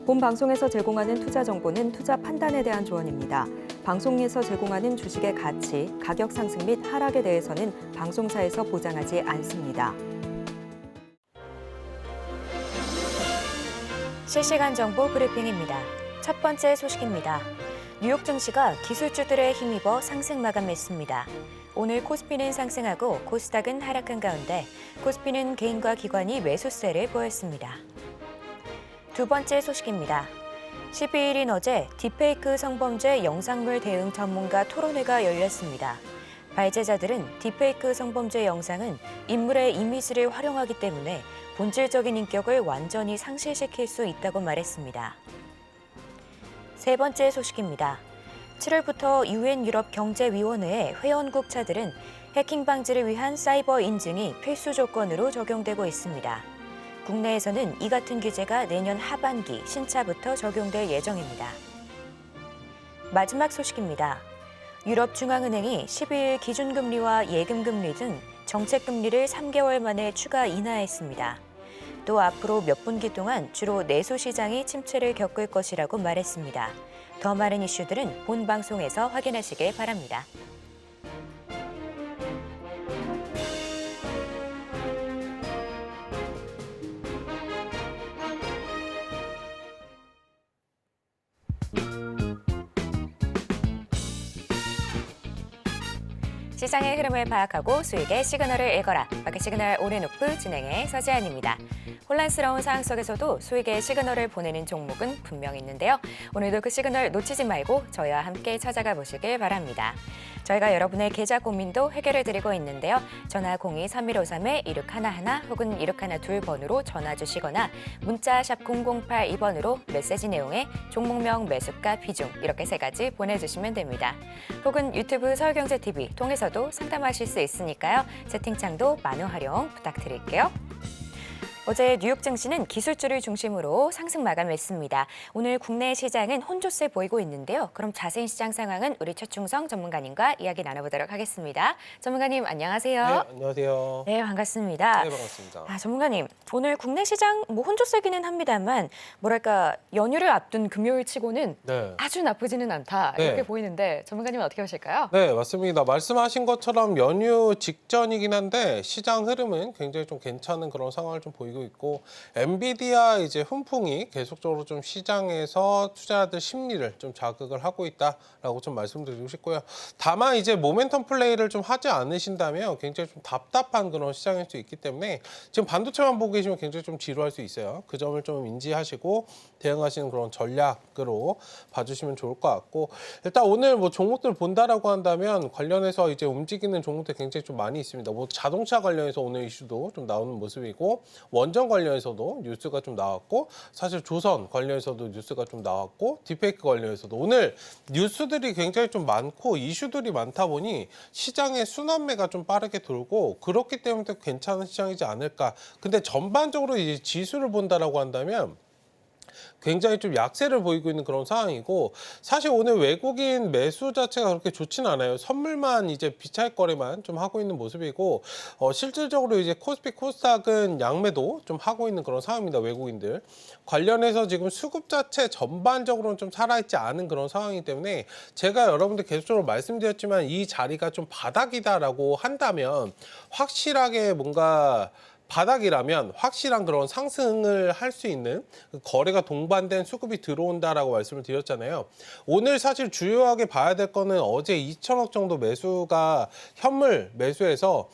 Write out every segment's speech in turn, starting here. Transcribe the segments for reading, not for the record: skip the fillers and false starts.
본 방송에서 제공하는 투자 정보는 투자 판단에 대한 조언입니다. 방송에서 제공하는 주식의 가치, 가격 상승 및 하락에 대해서는 방송사에서 보장하지 않습니다. 실시간 정보 브리핑입니다. 첫 번째 소식입니다. 뉴욕 증시가 기술주들에 힘입어 상승 마감했습니다. 오늘 코스피는 상승하고 코스닥은 하락한 가운데 코스피는 개인과 기관이 매수세를 보였습니다. 두 번째 소식입니다. 12일인 어제 딥페이크 성범죄 영상물 대응 전문가 토론회가 열렸습니다. 발제자들은 딥페이크 성범죄 영상은 인물의 이미지를 활용하기 때문에 본질적인 인격을 완전히 상실시킬 수 있다고 말했습니다. 세 번째 소식입니다. 7월부터 UN 유럽경제위원회의 회원국 차들은 해킹 방지를 위한 사이버 인증이 필수 조건으로 적용되고 있습니다. 국내에서는 이 같은 규제가 내년 하반기 신차부터 적용될 예정입니다. 마지막 소식입니다. 유럽중앙은행이 12일 기준금리와 예금금리 등 정책금리를 3개월 만에 추가 인하했습니다. 또 앞으로 몇 분기 동안 주로 내수 시장이 침체를 겪을 것이라고 말했습니다. 더 많은 이슈들은 본 방송에서 확인하시길 바랍니다. 시장의 흐름을 파악하고 수익의 시그널을 읽어라. 마켓 시그널 온앤오프 진행의 서지안입니다. 혼란스러운 상황 속에서도 수익의 시그널을 보내는 종목은 분명히 있는데요. 오늘도 그 시그널 놓치지 말고 저희와 함께 찾아가 보시길 바랍니다. 저희가 여러분의 계좌 고민도 해결해 드리고 있는데요. 전화 02-3153-1611 혹은 1612번으로 전화 주시거나 문자 샵 0082번으로 메시지 내용에 종목명, 매수가, 비중 이렇게 세 가지 보내주시면 됩니다. 혹은 유튜브 서울경제TV 통해서도 상담하실 수 있으니까요. 채팅창도 많은 활용 부탁드릴게요. 어제 뉴욕 증시는 기술주를 중심으로 상승 마감했습니다. 오늘 국내 시장은 혼조세 보이고 있는데요. 그럼 자세한 시장 상황은 우리 최충성 전문가님과 이야기 나눠보도록 하겠습니다. 전문가님 안녕하세요. 네, 안녕하세요. 네, 반갑습니다. 네, 반갑습니다. 전문가님, 오늘 국내 시장 혼조세기는 합니다만 뭐랄까 연휴를 앞둔 금요일치고는 네. 아주 나쁘지는 않다 이렇게 네. 보이는데 전문가님은 어떻게 보실까요? 네, 맞습니다. 말씀하신 것처럼 연휴 직전이긴 한데 시장 흐름은 굉장히 좀 괜찮은 그런 상황을 좀 보이고 있고 엔비디아 이제 훈풍이 계속적으로 좀 시장에서 투자자들 심리를 좀 자극을 하고 있다라고 좀 말씀드리고 싶고요. 다만 이제 모멘텀 플레이를 좀 하지 않으신다면 굉장히 좀 답답한 그런 시장일 수 있기 때문에 지금 반도체만 보고 계시면 굉장히 좀 지루할 수 있어요. 그 점을 좀 인지하시고 대응하시는 그런 전략으로 봐주시면 좋을 것 같고 일단 오늘 뭐 종목들 본다라고 한다면 관련해서 이제 움직이는 종목들 굉장히 좀 많이 있습니다. 뭐 자동차 관련해서 오늘 이슈도 좀 나오는 모습이고 원전 관련해서도 뉴스가 좀 나왔고 사실 조선 관련해서도 뉴스가 좀 나왔고 딥페이크 관련해서도 오늘 뉴스들이 굉장히 좀 많고 이슈들이 많다 보니 시장의 순환매가 좀 빠르게 돌고 그렇기 때문에 괜찮은 시장이지 않을까. 근데 전반적으로 이제 지수를 본다라고 한다면 굉장히 좀 약세를 보이고 있는 그런 상황이고 사실 오늘 외국인 매수 자체가 그렇게 좋지는 않아요. 선물만 이제 비차익 거래만 좀 하고 있는 모습이고 실질적으로 이제 코스피 코스닥은 양매도 좀 하고 있는 그런 상황입니다. 외국인들 관련해서 지금 수급 자체 전반적으로는 좀 살아있지 않은 그런 상황이기 때문에 제가 여러분들 계속적으로 말씀드렸지만 이 자리가 좀 바닥이다라고 한다면 확실하게 뭔가 바닥이라면 확실한 그런 상승을 할 수 있는 거래가 동반된 수급이 들어온다라고 말씀을 드렸잖아요. 오늘 사실 주요하게 봐야 될 거는 어제 2천억 정도 매수가 현물 매수해서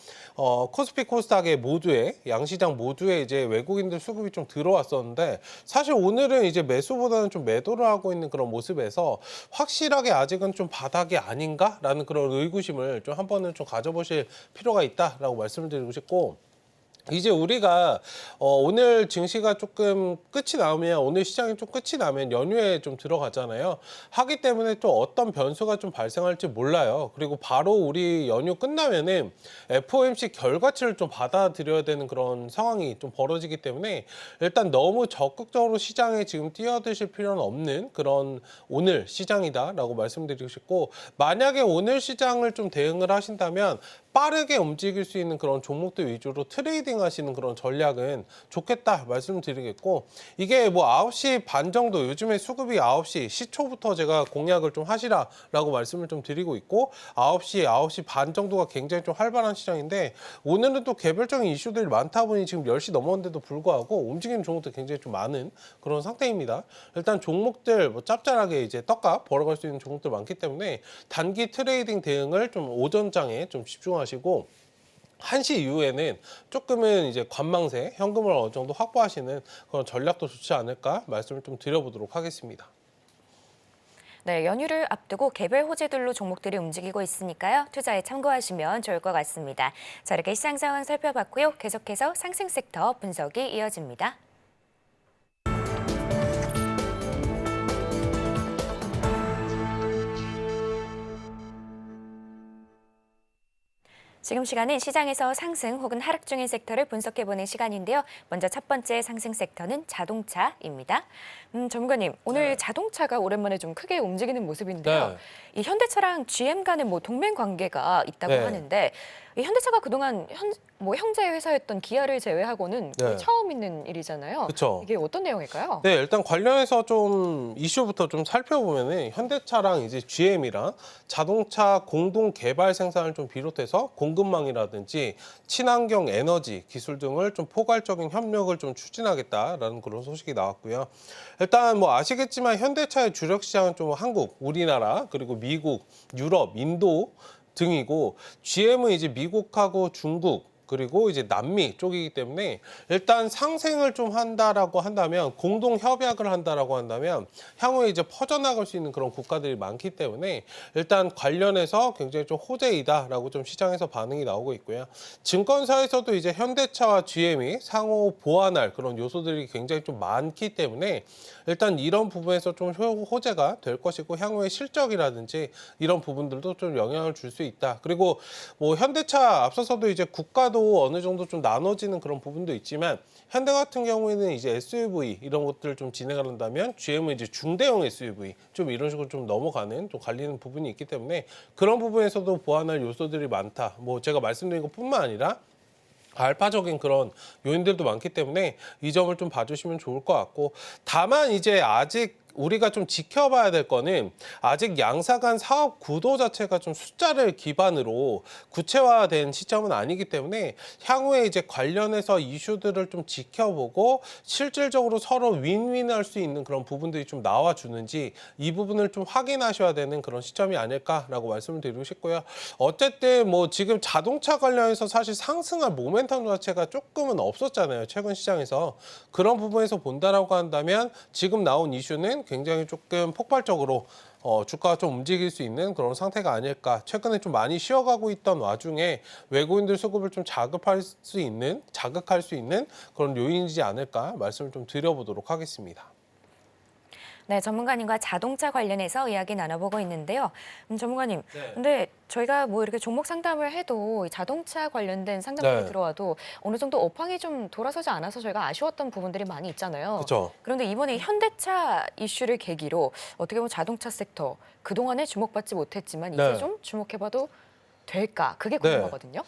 코스피 코스닥의 모두에 양시장 모두에 이제 외국인들 수급이 좀 들어왔었는데 사실 오늘은 이제 매수보다는 좀 매도를 하고 있는 그런 모습에서 확실하게 아직은 좀 바닥이 아닌가라는 그런 의구심을 좀 한 번은 좀 가져보실 필요가 있다라고 말씀을 드리고 싶고 이제 우리가 오늘 증시가 조금 끝이 나면 오늘 시장이 좀 끝이 나면 연휴에 좀 들어가잖아요. 하기 때문에 또 어떤 변수가 좀 발생할지 몰라요. 그리고 바로 우리 연휴 끝나면은 FOMC 결과치를 좀 받아들여야 되는 그런 상황이 좀 벌어지기 때문에 일단 너무 적극적으로 시장에 지금 뛰어드실 필요는 없는 그런 오늘 시장이다라고 말씀드리고 싶고 만약에 오늘 시장을 좀 대응을 하신다면 빠르게 움직일 수 있는 그런 종목들 위주로 트레이딩 하시는 그런 전략은 좋겠다 말씀드리겠고, 이게 뭐 9시 반 정도, 요즘에 수급이 9시 시초부터 제가 공략을 좀 하시라라고 말씀을 좀 드리고 있고, 9시 반 정도가 굉장히 좀 활발한 시장인데, 오늘은 또 개별적인 이슈들이 많다 보니 지금 10시 넘었는데도 불구하고 움직이는 종목들 굉장히 좀 많은 그런 상태입니다. 일단 종목들 뭐 짭짤하게 이제 떡값 벌어갈 수 있는 종목들 많기 때문에 단기 트레이딩 대응을 좀 오전장에 좀 집중하시고, 1시 이후에는 조금은 이제 관망세, 현금을 어느 정도 확보하시는 그런 전략도 좋지 않을까 말씀을 좀 드려보도록 하겠습니다. 네, 연휴를 앞두고 개별 호재들로 종목들이 움직이고 있으니까요. 투자에 참고하시면 좋을 것 같습니다. 자, 이렇게 시장 상황 살펴봤고요. 계속해서 상승 섹터 분석이 이어집니다. 지금 시간은 시장에서 상승 혹은 하락 중인 섹터를 분석해보는 시간인데요. 먼저 첫 번째 상승 섹터는 자동차입니다. 전문가님, 오늘 자동차가 오랜만에 좀 크게 움직이는 모습인데요. 이 현대차랑 GM 간의 뭐 동맹 관계가 있다고 하는데, 이 현대차가 그동안 형제 회사였던 기아를 제외하고는 거의 처음 있는 일이잖아요. 그쵸. 이게 어떤 내용일까요? 네, 일단 관련해서 좀 이슈부터 좀 살펴보면은 현대차랑 이제 GM이랑 자동차 공동 개발 생산을 좀 비롯해서 공급망이라든지 친환경 에너지 기술 등을 좀 포괄적인 협력을 좀 추진하겠다라는 그런 소식이 나왔고요. 일단 뭐 아시겠지만 현대차의 주력 시장은 좀 한국, 우리나라, 그리고 미국, 유럽, 인도 등이고, GM은 이제 미국하고 중국, 그리고 이제 남미 쪽이기 때문에 일단 상생을 좀 한다라고 한다면, 공동 협약을 한다라고 한다면 향후에 이제 퍼져나갈 수 있는 그런 국가들이 많기 때문에 일단 관련해서 굉장히 좀 호재이다라고 좀 시장에서 반응이 나오고 있고요. 증권사에서도 이제 현대차와 GM이 상호 보완할 그런 요소들이 굉장히 좀 많기 때문에 일단 이런 부분에서 좀 호재가 될 것이고, 향후의 실적이라든지 이런 부분들도 좀 영향을 줄 수 있다. 그리고 뭐 현대차 앞서서도 이제 국가도 어느 정도 좀 나눠지는 그런 부분도 있지만, 현대 같은 경우에는 이제 SUV 이런 것들을 좀 진행을 한다면 GM은 이제 중대형 SUV 좀 이런 식으로 좀 넘어가는, 좀 갈리는 부분이 있기 때문에 그런 부분에서도 보완할 요소들이 많다. 뭐 제가 말씀드린 것뿐만 아니라 알파적인 그런 요인들도 많기 때문에 이 점을 좀 봐주시면 좋을 것 같고, 다만 이제 아직 우리가 좀 지켜봐야 될 거는, 아직 양사 간 사업 구도 자체가 좀 숫자를 기반으로 구체화된 시점은 아니기 때문에 향후에 이제 관련해서 이슈들을 좀 지켜보고 실질적으로 서로 윈윈할 수 있는 그런 부분들이 좀 나와주는지, 이 부분을 좀 확인하셔야 되는 그런 시점이 아닐까라고 말씀을 드리고 싶고요. 어쨌든 뭐 지금 자동차 관련해서 사실 상승할 모멘텀 자체가 조금은 없었잖아요, 최근 시장에서. 그런 부분에서 본다라고 한다면 지금 나온 이슈는 굉장히 조금 폭발적으로 주가가 좀 움직일 수 있는 그런 상태가 아닐까. 최근에 좀 많이 쉬어가고 있던 와중에 외국인들 수급을 좀 자극할 수 있는 그런 요인이지 않을까 말씀을 좀 드려보도록 하겠습니다. 네, 전문가님과 자동차 관련해서 이야기 나눠보고 있는데요. 전문가님, 근데 저희가 뭐 이렇게 종목 상담을 해도 이 자동차 관련된 상담이 들어와도 어느 정도 업황이 좀 돌아서지 않아서 저희가 아쉬웠던 부분들이 많이 있잖아요. 그렇죠. 그런데 이번에 현대차 이슈를 계기로 어떻게 보면 자동차 섹터 그동안에 주목받지 못했지만 이제 좀 주목해봐도 될까? 그게 궁금하거든요.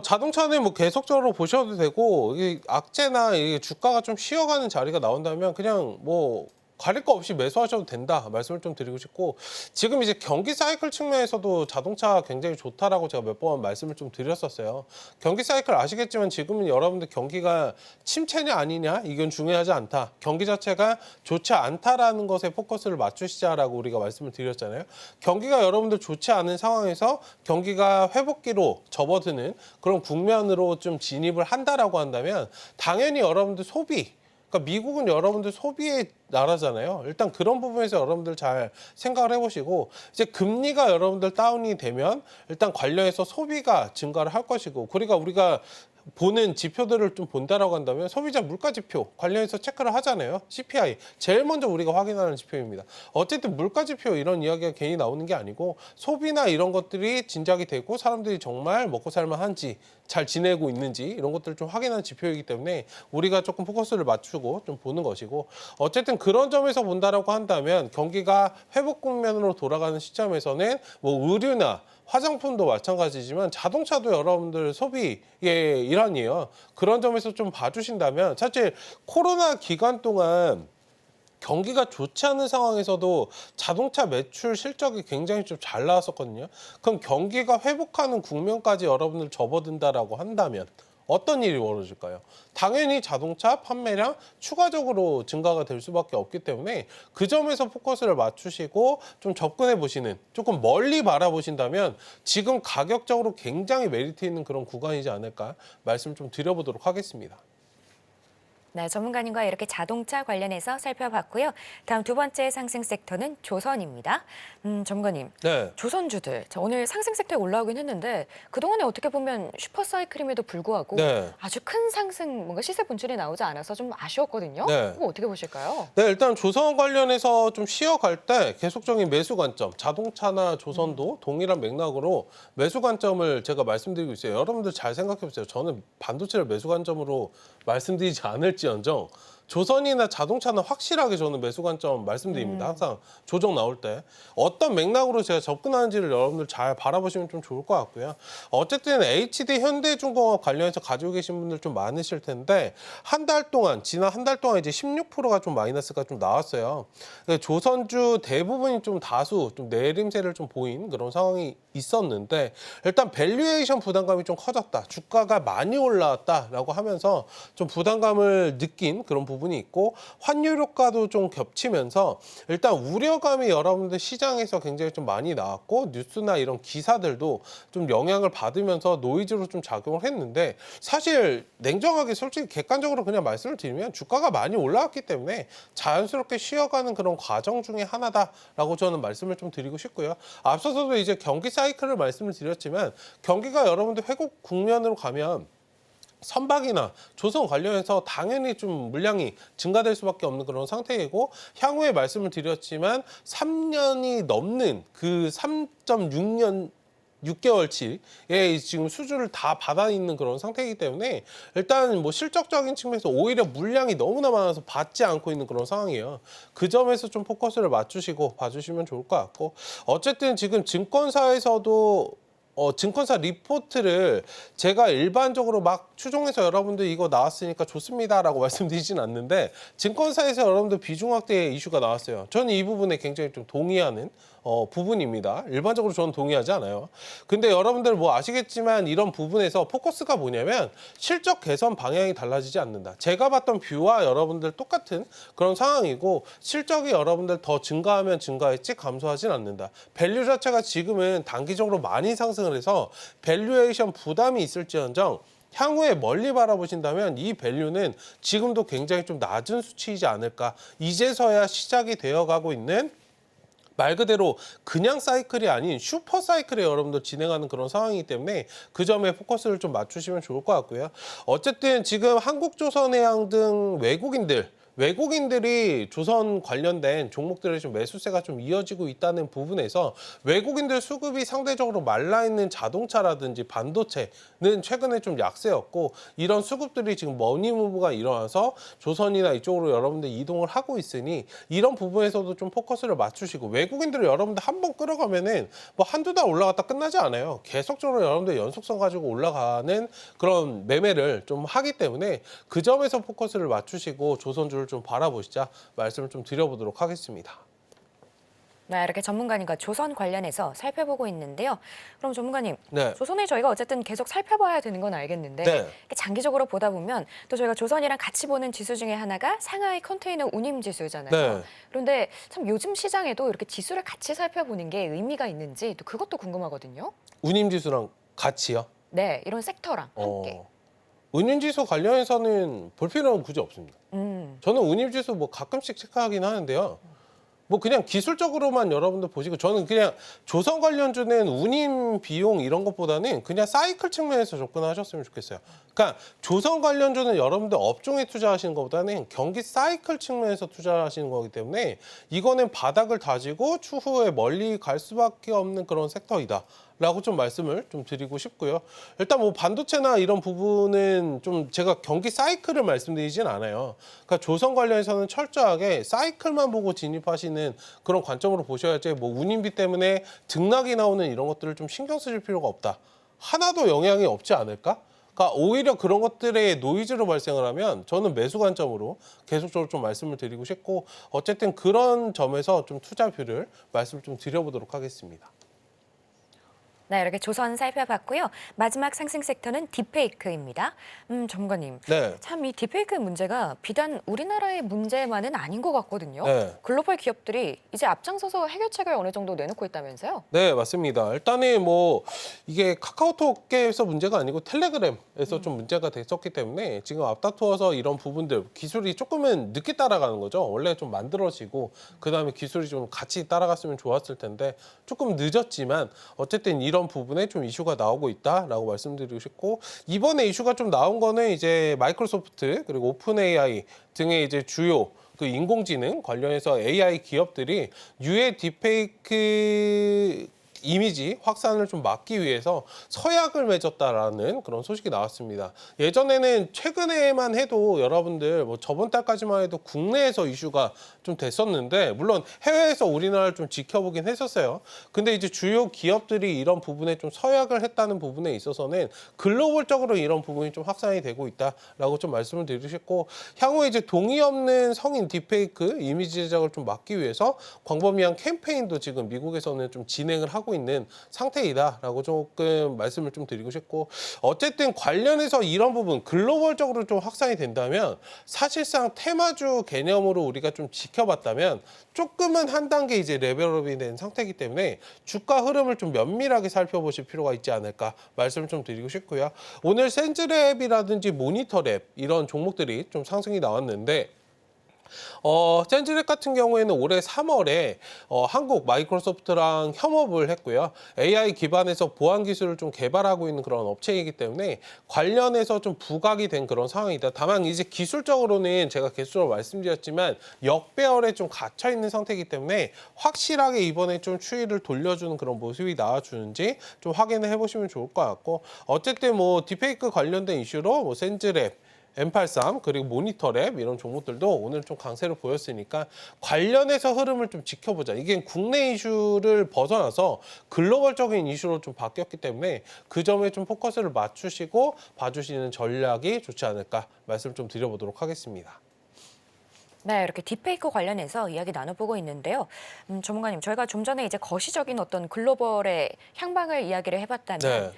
자동차는 뭐 계속적으로 보셔도 되고, 이 악재나 이 주가가 좀 쉬어가는 자리가 나온다면 그냥 뭐 가릴 거 없이 매수하셔도 된다 말씀을 좀 드리고 싶고, 지금 이제 경기 사이클 측면에서도 자동차 굉장히 좋다라고 제가 몇 번 말씀을 좀 드렸었어요. 경기 사이클 아시겠지만 지금은 여러분들 경기가 침체냐 아니냐 이건 중요하지 않다. 경기 자체가 좋지 않다라는 것에 포커스를 맞추시자라고 우리가 말씀을 드렸잖아요. 경기가 여러분들 좋지 않은 상황에서 경기가 회복기로 접어드는 그런 국면으로 좀 진입을 한다라고 한다면 당연히 여러분들 소비, 그러니까 미국은 여러분들 소비의 나라잖아요. 일단 그런 부분에서 여러분들 잘 생각을 해보시고, 이제 금리가 여러분들 다운이 되면 일단 관련해서 소비가 증가를 할 것이고, 그러니까 우리가 보는 지표들을 좀 본다라고 한다면 소비자 물가 지표 관련해서 체크를 하잖아요. CPI 제일 먼저 우리가 확인하는 지표입니다. 어쨌든 물가 지표 이런 이야기가 괜히 나오는 게 아니고, 소비나 이런 것들이 진작이 되고 사람들이 정말 먹고 살만한지 잘 지내고 있는지 이런 것들을 좀 확인하는 지표이기 때문에 우리가 조금 포커스를 맞추고 좀 보는 것이고 어쨌든 그런 점에서 본다라고 한다면 경기가 회복 국면으로 돌아가는 시점에서는 뭐 의류나 화장품도 마찬가지지만 자동차도 여러분들 소비의 일환이에요. 그런 점에서 좀 봐주신다면 사실 코로나 기간 동안 경기가 좋지 않은 상황에서도 자동차 매출 실적이 굉장히 좀 잘 나왔었거든요. 그럼 경기가 회복하는 국면까지 여러분들 접어든다라고 한다면 어떤 일이 벌어질까요? 당연히 자동차 판매량 추가적으로 증가가 될 수밖에 없기 때문에 그 점에서 포커스를 맞추시고 좀 접근해 보시는, 조금 멀리 바라보신다면 지금 가격적으로 굉장히 메리트 있는 그런 구간이지 않을까 말씀 좀 드려보도록 하겠습니다. 네, 전문가님과 이렇게 자동차 관련해서 살펴봤고요. 다음 두 번째 상승 섹터는 조선입니다. 전문가님, 네. 조선주들 자, 오늘 상승 섹터에 올라오긴 했는데 그동안에 어떻게 보면 슈퍼사이클임에도 불구하고 네. 아주 큰 상승, 뭔가 시세 분출이 나오지 않아서 좀 아쉬웠거든요. 네. 이거 어떻게 보실까요? 네, 일단 조선 관련해서 좀 쉬어갈 때 계속적인 매수 관점, 자동차나 조선도 동일한 맥락으로 매수 관점을 제가 말씀드리고 있어요. 여러분들 잘 생각해 보세요. 저는 반도체를 매수 관점으로 말씀드리지 않을지언정 조선이나 자동차는 확실하게 저는 매수 관점 말씀드립니다. 항상 조정 나올 때 어떤 맥락으로 제가 접근하는지를 여러분들 잘 바라보시면 좀 좋을 것 같고요. 어쨌든 HD 현대중공업 관련해서 가지고 계신 분들 좀 많으실 텐데 지난 한 달 동안 이제 16%가 좀 마이너스가 좀 나왔어요. 조선주 대부분이 좀 다수 좀 내림세를 좀 보인 그런 상황이 있었는데 일단 밸류에이션 부담감이 좀 커졌다. 주가가 많이 올라왔다라고 하면서 좀 부담감을 느낀 그런 부분이 있고 환율 효과도 좀 겹치면서 일단 우려감이 여러분들 시장에서 굉장히 좀 많이 나왔고 뉴스나 이런 기사들도 좀 영향을 받으면서 노이즈로 좀 작용을 했는데 사실 냉정하게 솔직히 객관적으로 그냥 말씀을 드리면 주가가 많이 올라왔기 때문에 자연스럽게 쉬어가는 그런 과정 중에 하나다라고 저는 말씀을 좀 드리고 싶고요. 앞서서도 이제 경기 사이클을 말씀을 드렸지만 경기가 여러분들 회복 국면으로 가면 선박이나 조선 관련해서 당연히 좀 물량이 증가될 수밖에 없는 그런 상태이고 향후에 말씀을 드렸지만 3년이 넘는 그 3.6년 6개월치의 지금 수주를 다 받아 있는 그런 상태이기 때문에 일단 뭐 실적적인 측면에서 오히려 물량이 너무나 많아서 받지 않고 있는 그런 상황이에요. 그 점에서 좀 포커스를 맞추시고 봐주시면 좋을 것 같고 어쨌든 지금 증권사에서도 증권사 리포트를 제가 일반적으로 막 추종해서 여러분들 이거 나왔으니까 좋습니다라고 말씀드리진 않는데 증권사에서 여러분들 비중 확대 이슈가 나왔어요. 저는 이 부분에 굉장히 좀 동의하는 부분입니다. 일반적으로 저는 동의하지 않아요. 근데 여러분들 뭐 아시겠지만 이런 부분에서 포커스가 뭐냐면 실적 개선 방향이 달라지지 않는다. 제가 봤던 뷰와 여러분들 똑같은 그런 상황이고 실적이 여러분들 더 증가하면 증가했지 감소하진 않는다. 밸류 자체가 지금은 단기적으로 많이 상승을 해서 밸류에이션 부담이 있을지언정 향후에 멀리 바라보신다면 이 밸류는 지금도 굉장히 좀 낮은 수치이지 않을까. 이제서야 시작이 되어가고 있는 말 그대로 그냥 사이클이 아닌 슈퍼 사이클에 여러분들 진행하는 그런 상황이기 때문에 그 점에 포커스를 좀 맞추시면 좋을 것 같고요. 어쨌든 지금 한국조선해양 등 외국인들이 조선 관련된 종목들의 좀 매수세가 좀 이어지고 있다는 부분에서 외국인들 수급이 상대적으로 말라있는 자동차라든지 반도체는 최근에 좀 약세였고 이런 수급들이 지금 머니무브가 일어나서 조선이나 이쪽으로 여러분들 이동을 하고 있으니 이런 부분에서도 좀 포커스를 맞추시고 외국인들을 여러분들 한번 끌어가면은 뭐 한두 달 올라갔다 끝나지 않아요. 계속적으로 여러분들 연속성 가지고 올라가는 그런 매매를 좀 하기 때문에 그 점에서 포커스를 맞추시고 조선주를 좀 바라보시자 말씀을 좀 드려보도록 하겠습니다. 네, 이렇게 전문가님과 조선 관련해서 살펴보고 있는데요. 그럼 전문가님, 네. 조선을 저희가 어쨌든 계속 살펴봐야 되는 건 알겠는데 네. 이렇게 장기적으로 보다 보면 또 저희가 조선이랑 같이 보는 지수 중에 하나가 상하이 컨테이너 운임 지수잖아요. 네. 그런데 참 요즘 시장에도 이렇게 지수를 같이 살펴보는 게 의미가 있는지 또 그것도 궁금하거든요. 운임지수랑 같이요? 네, 이런 섹터랑 함께. 운임지수 관련해서는 볼 필요는 굳이 없습니다. 저는 운임지수 뭐 가끔씩 체크하긴 하는데요. 뭐 그냥 기술적으로만 여러분들 보시고 저는 그냥 조선 관련주는 운임 비용 이런 것보다는 그냥 사이클 측면에서 접근하셨으면 좋겠어요. 그러니까 조선 관련주는 여러분들 업종에 투자하시는 것보다는 경기 사이클 측면에서 투자하시는 거기 때문에 이거는 바닥을 다지고 추후에 멀리 갈 수밖에 없는 그런 섹터이다. 라고 좀 말씀을 좀 드리고 싶고요. 일단 뭐 반도체나 이런 부분은 좀 제가 경기 사이클을 말씀드리진 않아요. 그러니까 조선 관련해서는 철저하게 사이클만 보고 진입하시는 그런 관점으로 보셔야지 뭐 운임비 때문에 등락이 나오는 이런 것들을 좀 신경 쓰실 필요가 없다. 하나도 영향이 없지 않을까? 그러니까 오히려 그런 것들의 노이즈로 발생을 하면 저는 매수 관점으로 계속적으로 좀 말씀을 드리고 싶고 어쨌든 그런 점에서 좀 투자뷰를 말씀을 좀 드려보도록 하겠습니다. 네, 이렇게 조선 살펴봤고요. 마지막 상승 섹터는 딥페이크입니다. 전문가님, 네. 참 이 딥페이크 문제가 비단 우리나라의 문제만은 아닌 것 같거든요. 네. 글로벌 기업들이 이제 앞장서서 해결책을 어느 정도 내놓고 있다면서요? 네, 맞습니다. 일단은 뭐 이게 카카오톡에서 문제가 아니고 텔레그램에서 좀 문제가 됐었기 때문에 지금 앞다투어서 이런 부분들 기술이 조금은 늦게 따라가는 거죠. 원래 좀 만들어지고 그다음에 기술이 좀 같이 따라갔으면 좋았을 텐데 조금 늦었지만 어쨌든 이런 부분에 좀 이슈가 나오고 있다라고 말씀드리고 싶고 이번에 이슈가 좀 나온 거는 이제 마이크로소프트 그리고 오픈 AI 등의 이제 주요 그 인공지능 관련해서 AI 기업들이 유해 딥페이크 이미지 확산을 좀 막기 위해서 서약을 맺었다라는 그런 소식이 나왔습니다. 예전에는 최근에만 해도 여러분들 뭐 저번 달까지만 해도 국내에서 이슈가 좀 됐었는데 물론 해외에서 우리나라를 좀 지켜보긴 했었어요. 근데 이제 주요 기업들이 이런 부분에 좀 서약을 했다는 부분에 있어서는 글로벌적으로 이런 부분이 좀 확산이 되고 있다라고 좀 말씀을 드리고 싶고 향후에 이제 동의 없는 성인 딥페이크 이미지 제작을 좀 막기 위해서 광범위한 캠페인도 지금 미국에서는 좀 진행을 하고 있는 상태이다라고 조금 말씀을 좀 드리고 싶고 어쨌든 관련해서 이런 부분 글로벌적으로 좀 확산이 된다면 사실상 테마주 개념으로 우리가 좀 지켜봤다면 조금은 한 단계 이제 레벨업이 된 상태이기 때문에 주가 흐름을 좀 면밀하게 살펴보실 필요가 있지 않을까 말씀을 좀 드리고 싶고요. 오늘 센즈랩이라든지 모니터랩 이런 종목들이 좀 상승이 나왔는데 센즈랩 같은 경우에는 올해 3월에 한국 마이크로소프트랑 협업을 했고요. AI 기반에서 보안 기술을 좀 개발하고 있는 그런 업체이기 때문에 관련해서 좀 부각이 된 그런 상황이다. 다만 이제 기술적으로는 제가 계속적으로 말씀드렸지만 역배열에 좀 갇혀 있는 상태이기 때문에 확실하게 이번에 좀 추이를 돌려주는 그런 모습이 나와주는지 좀 확인을 해보시면 좋을 것 같고 어쨌든 뭐 딥페이크 관련된 이슈로 뭐 센즈랩 M83 그리고 모니터랩 이런 종목들도 오늘 좀 강세를 보였으니까 관련해서 흐름을 좀 지켜보자. 이게 국내 이슈를 벗어나서 글로벌적인 이슈로 좀 바뀌었기 때문에 그 점에 좀 포커스를 맞추시고 봐주시는 전략이 좋지 않을까 말씀 좀 드려보도록 하겠습니다. 네, 이렇게 딥페이크 관련해서 이야기 나눠보고 있는데요. 전문가님, 저희가 좀 전에 이제 거시적인 어떤 글로벌의 향방을 이야기를 해봤다면 네.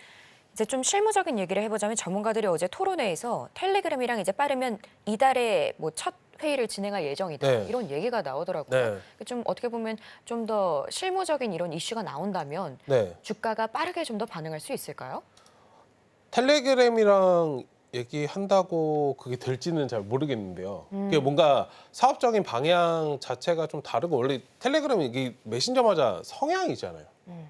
이제 좀 실무적인 얘기를 해보자면 전문가들이 어제 토론회에서 텔레그램이랑 이제 빠르면 이달에 뭐 첫 회의를 진행할 예정이다 네. 이런 얘기가 나오더라고요. 네. 좀 어떻게 보면 좀 더 실무적인 이런 이슈가 나온다면 네. 주가가 빠르게 좀 더 반응할 수 있을까요? 텔레그램이랑 얘기한다고 그게 될지는 잘 모르겠는데요. 그게 뭔가 사업적인 방향 자체가 좀 다르고 원래 텔레그램이 이게 메신저마다 성향이잖아요.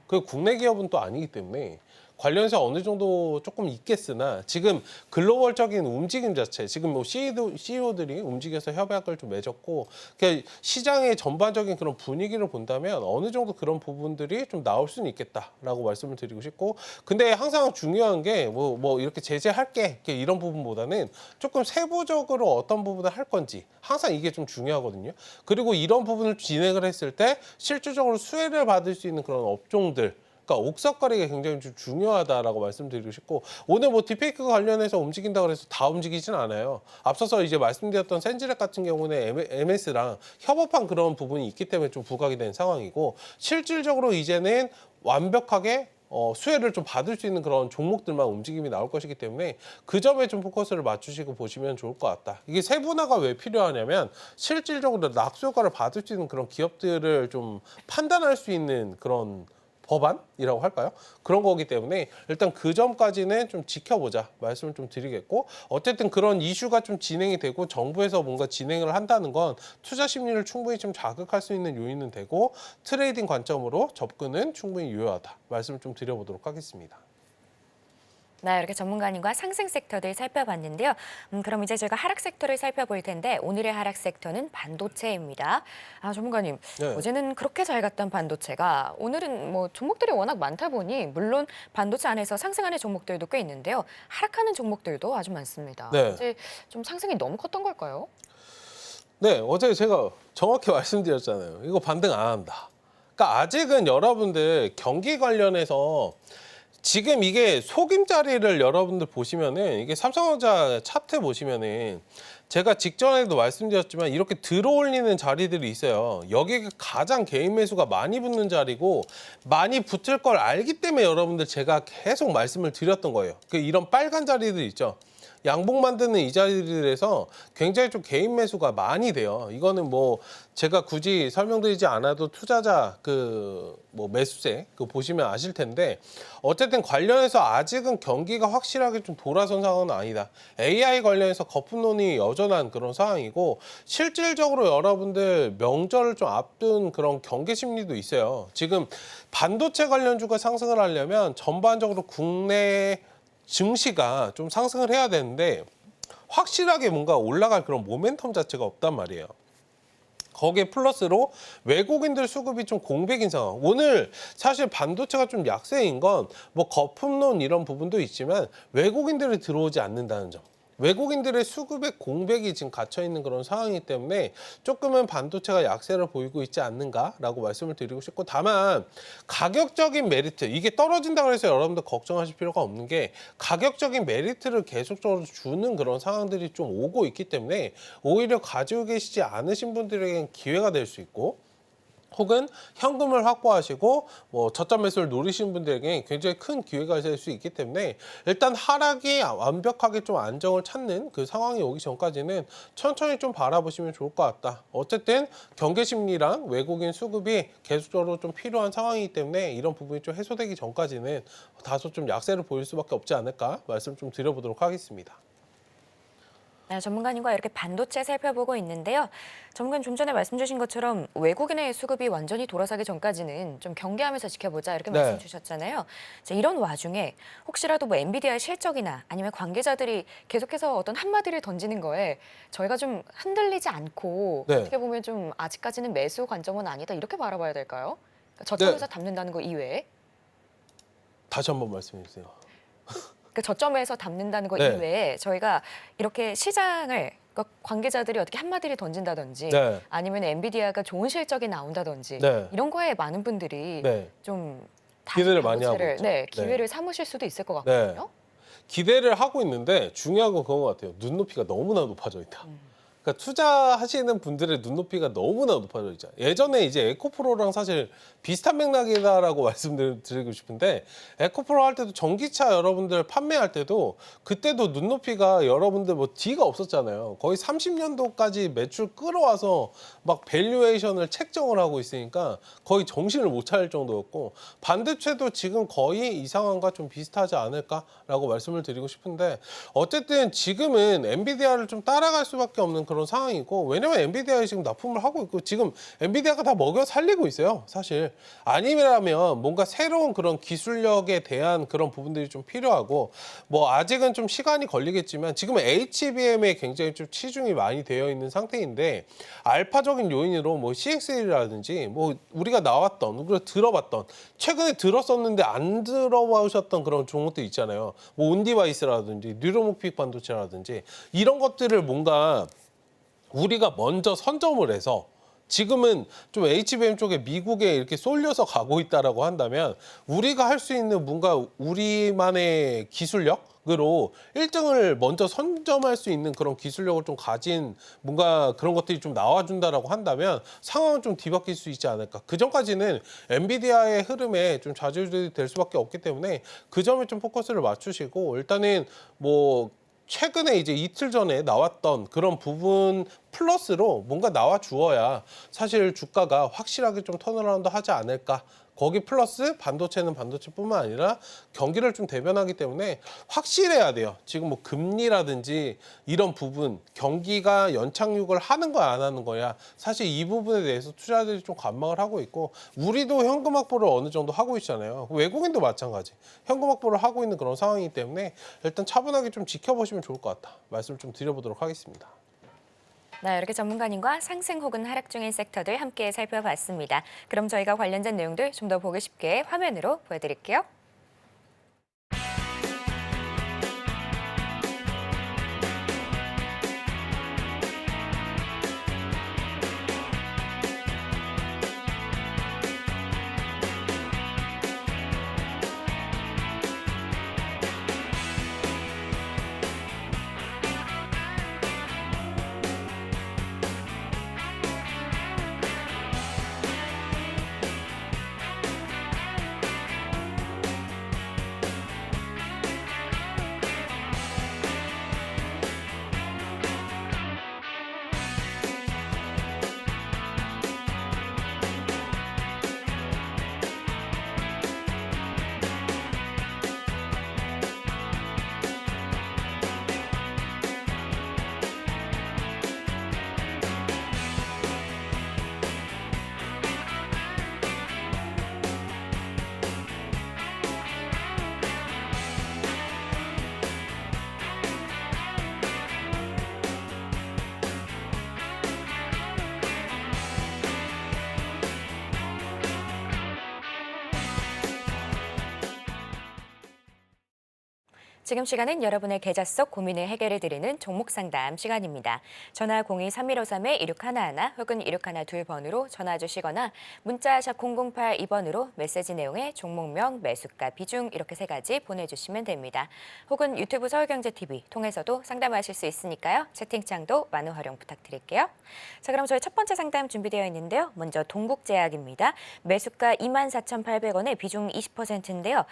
그 국내 기업은 또 아니기 때문에 관련해서 어느 정도 조금 있겠으나 지금 글로벌적인 움직임 자체 지금 뭐 CEO들이 움직여서 협약을 좀 맺었고 그러니까 시장의 전반적인 그런 분위기를 본다면 어느 정도 그런 부분들이 좀 나올 수는 있겠다라고 말씀을 드리고 싶고 근데 항상 중요한 게 뭐 이렇게 제재할게 이런 부분보다는 조금 세부적으로 어떤 부분을 할 건지 항상 이게 좀 중요하거든요. 그리고 이런 부분을 진행을 했을 때 실질적으로 수혜를 받을 수 있는 그런 업종들 그러니까 옥석거리가 굉장히 좀 중요하다라고 말씀드리고 싶고 오늘 뭐 딥페이크 관련해서 움직인다고 해서 다 움직이진 않아요. 앞서서 이제 말씀드렸던 센즈랩 같은 경우는 MS랑 협업한 그런 부분이 있기 때문에 좀 부각이 된 상황이고 실질적으로 이제는 완벽하게 수혜를 좀 받을 수 있는 그런 종목들만 움직임이 나올 것이기 때문에 그 점에 좀 포커스를 맞추시고 보시면 좋을 것 같다. 이게 세분화가 왜 필요하냐면 실질적으로 낙수효과를 받을 수 있는 그런 기업들을 좀 판단할 수 있는 그런 법안이라고 할까요? 그런 거기 때문에 일단 그 점까지는 좀 지켜보자 말씀을 좀 드리겠고 어쨌든 그런 이슈가 좀 진행이 되고 정부에서 뭔가 진행을 한다는 건 투자 심리를 충분히 좀 자극할 수 있는 요인은 되고 트레이딩 관점으로 접근은 충분히 유효하다 말씀을 좀 드려보도록 하겠습니다. 네, 이렇게 전문가님과 상승 섹터들 살펴봤는데요. 그럼 이제 저희가 하락 섹터를 살펴볼 텐데 오늘의 하락 섹터는 반도체입니다. 전문가님, 네. 어제는 그렇게 잘 갔던 반도체가 오늘은 뭐 종목들이 워낙 많다 보니 물론 반도체 안에서 상승하는 종목들도 꽤 있는데요. 하락하는 종목들도 아주 많습니다. 네. 어제 좀 상승이 너무 컸던 걸까요? 네, 어제 제가 정확히 말씀드렸잖아요. 이거 반등 안 한다. 그러니까 아직은 여러분들 경기 관련해서 지금 이게 속임자리를 여러분들 보시면은 이게 삼성전자 차트 보시면은 제가 직전에도 말씀드렸지만 이렇게 들어올리는 자리들이 있어요. 여기가 가장 개인 매수가 많이 붙는 자리고 많이 붙을 걸 알기 때문에 여러분들 제가 계속 말씀을 드렸던 거예요. 이런 빨간 자리들 있죠. 양봉 만드는 이 자리들에서 굉장히 좀 개인 매수가 많이 돼요. 이거는 뭐 제가 굳이 설명드리지 않아도 투자자 뭐 매수세 보시면 아실 텐데 어쨌든 관련해서 아직은 경기가 확실하게 좀 돌아선 상황은 아니다. AI 관련해서 거품론이 여전한 그런 상황이고 실질적으로 여러분들 명절을 좀 앞둔 그런 경계 심리도 있어요. 지금 반도체 관련주가 상승을 하려면 전반적으로 국내 증시가 좀 상승을 해야 되는데 확실하게 뭔가 올라갈 그런 모멘텀 자체가 없단 말이에요. 거기에 플러스로 외국인들 수급이 좀 공백인 상황. 오늘 사실 반도체가 좀 약세인 건 뭐 거품론 이런 부분도 있지만 외국인들이 들어오지 않는다는 점. 외국인들의 수급의 공백이 지금 갇혀 있는 그런 상황이기 때문에 조금은 반도체가 약세를 보이고 있지 않는가라고 말씀을 드리고 싶고, 다만 가격적인 메리트, 이게 떨어진다고 해서 여러분들 걱정하실 필요가 없는 게 가격적인 메리트를 계속적으로 주는 그런 상황들이 좀 오고 있기 때문에 오히려 가지고 계시지 않으신 분들에게는 기회가 될 수 있고, 혹은 현금을 확보하시고 뭐 저점 매수를 노리시는 분들에게 굉장히 큰 기회가 될 수 있기 때문에 일단 하락이 완벽하게 좀 안정을 찾는 그 상황이 오기 전까지는 천천히 좀 바라보시면 좋을 것 같다. 어쨌든 경계 심리랑 외국인 수급이 계속적으로 좀 필요한 상황이기 때문에 이런 부분이 좀 해소되기 전까지는 다소 좀 약세를 보일 수밖에 없지 않을까 말씀 좀 드려보도록 하겠습니다. 네, 전문가님과 이렇게 반도체 살펴보고 있는데요. 전문가님 좀 전에 말씀 주신 것처럼 외국인의 수급이 완전히 돌아서기 전까지는 좀 경계하면서 지켜보자 이렇게 네. 말씀 주셨잖아요. 자, 이런 와중에 혹시라도 뭐 엔비디아의 실적이나 아니면 관계자들이 계속해서 어떤 한마디를 던지는 거에 저희가 좀 흔들리지 않고 네. 어떻게 보면 좀 아직까지는 매수 관점은 아니다 이렇게 바라봐야 될까요? 그러니까 저점에서 네. 담는다는 거 이외에? 다시 한번 말씀해 주세요. 그 저점에서 담는다는 거 네. 이외에 저희가 이렇게 시장을 그러니까 관계자들이 어떻게 한마디를 던진다든지 네. 아니면 엔비디아가 좋은 실적이 나온다든지 네. 이런 거에 많은 분들이 네. 좀 다시 기대를 많이 하고 반도체를, 있죠. 네, 기회를 네. 삼으실 수도 있을 것 네. 같거든요. 기대를 하고 있는데 중요한 건 그런 것 같아요. 눈높이가 너무나 높아져 있다. 그러니까 투자하시는 분들의 눈높이가 너무나 높아져 있죠. 예전에 이제 에코프로랑 사실 비슷한 맥락이다라고 말씀드리고 싶은데, 에코프로 할 때도 전기차 여러분들 판매할 때도 그때도 눈높이가 여러분들 뭐 D가 없었잖아요. 거의 30년도까지 매출 끌어와서 막 밸류에이션을 책정을 하고 있으니까 거의 정신을 못 차릴 정도였고, 반도체도 지금 거의 이 상황과 좀 비슷하지 않을까라고 말씀을 드리고 싶은데, 어쨌든 지금은 엔비디아를 좀 따라갈 수밖에 없는 그런 상황이고, 왜냐면 엔비디아에 지금 납품을 하고 있고 지금 엔비디아가 다 먹여 살리고 있어요. 사실 아니라면 뭔가 새로운 그런 기술력에 대한 그런 부분들이 좀 필요하고, 뭐 아직은 좀 시간이 걸리겠지만 지금 HBM에 굉장히 좀 치중이 많이 되어 있는 상태인데, 알파적인 요인으로 뭐 CXL이라든지 뭐 우리가 나왔던, 우리가 들어봤던, 최근에 들었었는데 안 들어보셨던 그런 종목들 있잖아요. 뭐 온디바이스라든지 뉴로모픽 반도체라든지 이런 것들을 뭔가 우리가 먼저 선점을 해서 지금은 좀 HBM 쪽에 미국에 이렇게 쏠려서 가고 있다라고 한다면, 우리가 할 수 있는 뭔가 우리만의 기술력으로 1등을 먼저 선점할 수 있는 그런 기술력을 좀 가진 뭔가 그런 것들이 좀 나와준다라고 한다면 상황은 좀 뒤바뀔 수 있지 않을까. 그 전까지는 엔비디아의 흐름에 좀 좌지우지 될 수밖에 없기 때문에 그 점에 좀 포커스를 맞추시고, 일단은 뭐 최근에 이제 이틀 전에 나왔던 그런 부분 플러스로 뭔가 나와 주어야 사실 주가가 확실하게 좀 턴어라운드 하지 않을까, 거기 플러스 반도체는 반도체뿐만 아니라 경기를 좀 대변하기 때문에 확실해야 돼요. 지금 뭐 금리라든지 이런 부분, 경기가 연착륙을 하는 거야 안 하는 거야. 사실 이 부분에 대해서 투자자들이 좀 관망을 하고 있고 우리도 현금 확보를 어느 정도 하고 있잖아요. 외국인도 마찬가지. 현금 확보를 하고 있는 그런 상황이기 때문에 일단 차분하게 좀 지켜보시면 좋을 것 같다. 말씀을 좀 드려보도록 하겠습니다. 네, 이렇게 전문가님과 상승 혹은 하락 중인 섹터들 함께 살펴봤습니다. 그럼 저희가 관련된 내용들 좀 더 보기 쉽게 화면으로 보여드릴게요. 지금 시간은 여러분의 계좌 속 고민을 해결해 드리는 종목 상담 시간입니다. 전화 02-3153-1611 혹은 1612번으로 전화 주시거나 문자 샵 0082번으로 메시지 내용에 종목명, 매수가, 비중 이렇게 3가지 보내주시면 됩니다. 혹은 유튜브 서울경제TV 통해서도 상담하실 수 있으니까요. 채팅창도 많은 활용 부탁드릴게요. 자, 그럼 저희 첫 번째 상담 준비되어 있는데요. 먼저 동국제약입니다. 매수가 24,800원에 비중 20%인데요.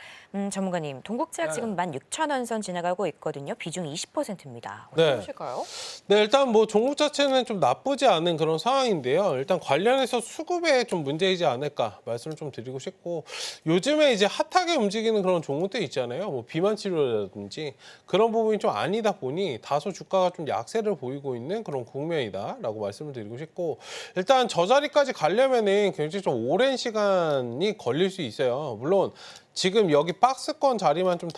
전문가님, 동국제약 지금 16,000원 선 지나가고 있거든요. 비중 20%입니다. 어떻게 네. 보실까요? 네, 일단 뭐 종목 자체는 좀 나쁘지 않은 그런 상황인데요. 일단 관련해서 수급에 좀 문제이지 않을까 말씀을 좀 드리고 싶고 요즘에 이제 핫하게 움직이는 그런 종목들 있잖아요. 뭐 비만 치료라든지 그런 부분이 좀 아니다 보니 다소 주가가 좀 약세를 보이고 있는 그런 국면이다라고 말씀을 드리고 싶고 일단 저 자리까지 가려면은 굉장히 좀 오랜 시간이 걸릴 수 있어요. 물론 지금 여기 박스권 자리만 좀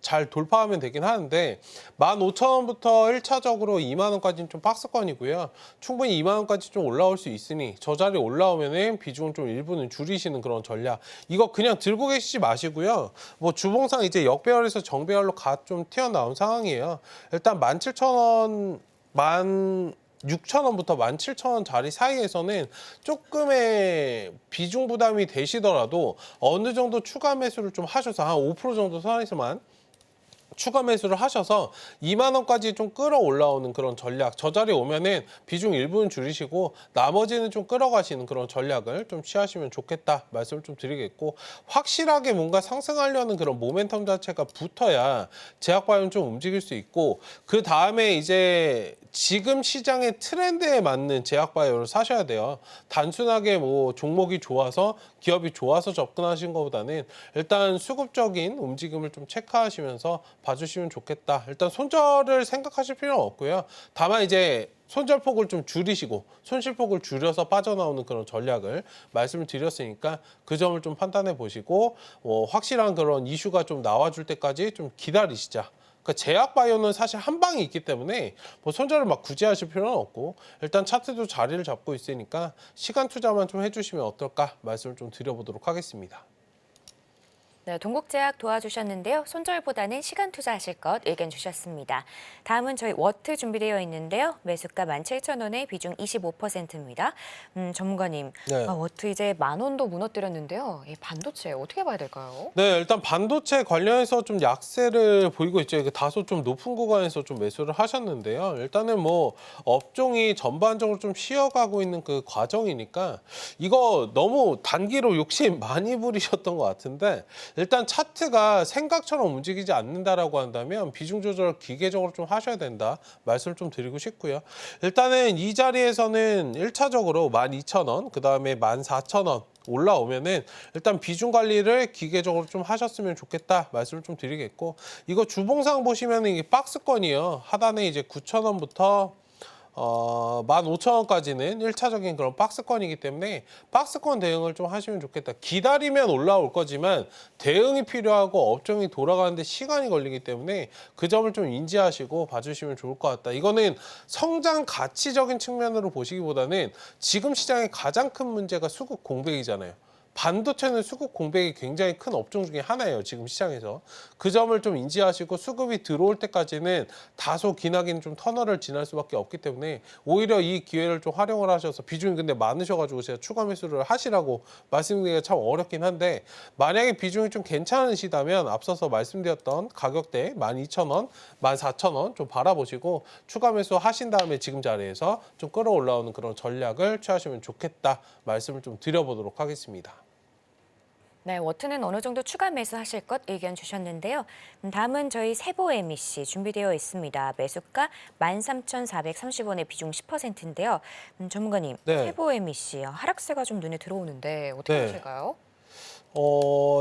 잘 돌파하면 되긴 하는데 15,000원부터 1차적으로 2만 원까지는 좀 박스권이고요. 충분히 2만 원까지 좀 올라올 수 있으니 저 자리 올라오면은 비중은 좀 일부는 줄이시는 그런 전략. 이거 그냥 들고 계시지 마시고요. 뭐 주봉상 이제 역배열에서 정배열로 갓 좀 튀어나온 상황이에요. 일단 17,000원 16,000원부터 17,000원 자리 사이에서는 조금의 비중 부담이 되시더라도 어느 정도 추가 매수를 좀 하셔서 한 5% 정도 선에서만 추가 매수를 하셔서 2만 원까지 좀 끌어올라오는 그런 전략. 저 자리에 오면은 비중 일부는 줄이시고 나머지는 좀 끌어가시는 그런 전략을 좀 취하시면 좋겠다 말씀을 좀 드리겠고 확실하게 뭔가 상승하려는 그런 모멘텀 자체가 붙어야 제약바이오는 좀 움직일 수 있고 그 다음에 이제 지금 시장의 트렌드에 맞는 제약바이오를 사셔야 돼요. 단순하게 뭐 종목이 좋아서 기업이 좋아서 접근하신 것보다는 일단 수급적인 움직임을 좀 체크하시면서 봐주시면 좋겠다. 일단 손절을 생각하실 필요는 없고요. 다만 이제 손절폭을 좀 줄이시고 손실폭을 줄여서 빠져나오는 그런 전략을 말씀을 드렸으니까 그 점을 좀 판단해 보시고 확실한 그런 이슈가 좀 나와줄 때까지 좀 기다리시자. 그러니까 제약바이오는 사실 한 방이 있기 때문에 뭐 손절을 막 굳이 하실 필요는 없고 일단 차트도 자리를 잡고 있으니까 시간 투자만 좀 해주시면 어떨까 말씀을 좀 드려보도록 하겠습니다. 네, 동국제약 도와주셨는데요. 손절보다는 시간 투자하실 것 의견 주셨습니다. 다음은 저희 워트 준비되어 있는데요. 매수가 17,000원에 비중 25%입니다. 전문가님, 네. 워트 이제 10,000원도 무너뜨렸는데요. 이 반도체 어떻게 봐야 될까요? 네, 일단 반도체 관련해서 좀 약세를 보이고 있죠. 이게 다소 좀 높은 구간에서 좀 매수를 하셨는데요. 일단은 뭐 업종이 전반적으로 좀 쉬어가고 있는 그 과정이니까 이거 너무 단기로 욕심 많이 부리셨던 것 같은데 일단 차트가 생각처럼 움직이지 않는다라고 한다면 비중 조절 기계적으로 좀 하셔야 된다 말씀을 좀 드리고 싶고요. 일단은 이 자리에서는 1차적으로 12,000원, 그 다음에 14,000원 올라오면은 일단 비중 관리를 기계적으로 좀 하셨으면 좋겠다 말씀을 좀 드리겠고, 이거 주봉상 보시면은 이게 박스권이요. 하단에 이제 9,000원부터 15,000원까지는 1차적인 그런 박스권이기 때문에 박스권 대응을 좀 하시면 좋겠다. 기다리면 올라올 거지만 대응이 필요하고 업종이 돌아가는데 시간이 걸리기 때문에 그 점을 좀 인지하시고 봐주시면 좋을 것 같다. 이거는 성장 가치적인 측면으로 보시기보다는 지금 시장의 가장 큰 문제가 수급 공백이잖아요. 반도체는 수급 공백이 굉장히 큰 업종 중에 하나예요. 지금 시장에서. 그 점을 좀 인지하시고 수급이 들어올 때까지는 다소 기나긴 좀 터널을 지날 수밖에 없기 때문에 오히려 이 기회를 좀 활용을 하셔서, 비중이 근데 많으셔가지고 제가 추가 매수를 하시라고 말씀드리기가 참 어렵긴 한데, 만약에 비중이 좀 괜찮으시다면 앞서서 말씀드렸던 가격대 12,000원, 14,000원 좀 바라보시고 추가 매수 하신 다음에 지금 자리에서 좀 끌어올라오는 그런 전략을 취하시면 좋겠다 말씀을 좀 드려보도록 하겠습니다. 네, 워트는 어느 정도 추가 매수하실 것 의견 주셨는데요. 다음은 저희 세보 MEC 준비되어 있습니다. 매수가 13,430원의 비중 10%인데요. 전문가님, 네. 세보 MEC 하락세가 좀 눈에 들어오는데 어떻게 네. 보실까요?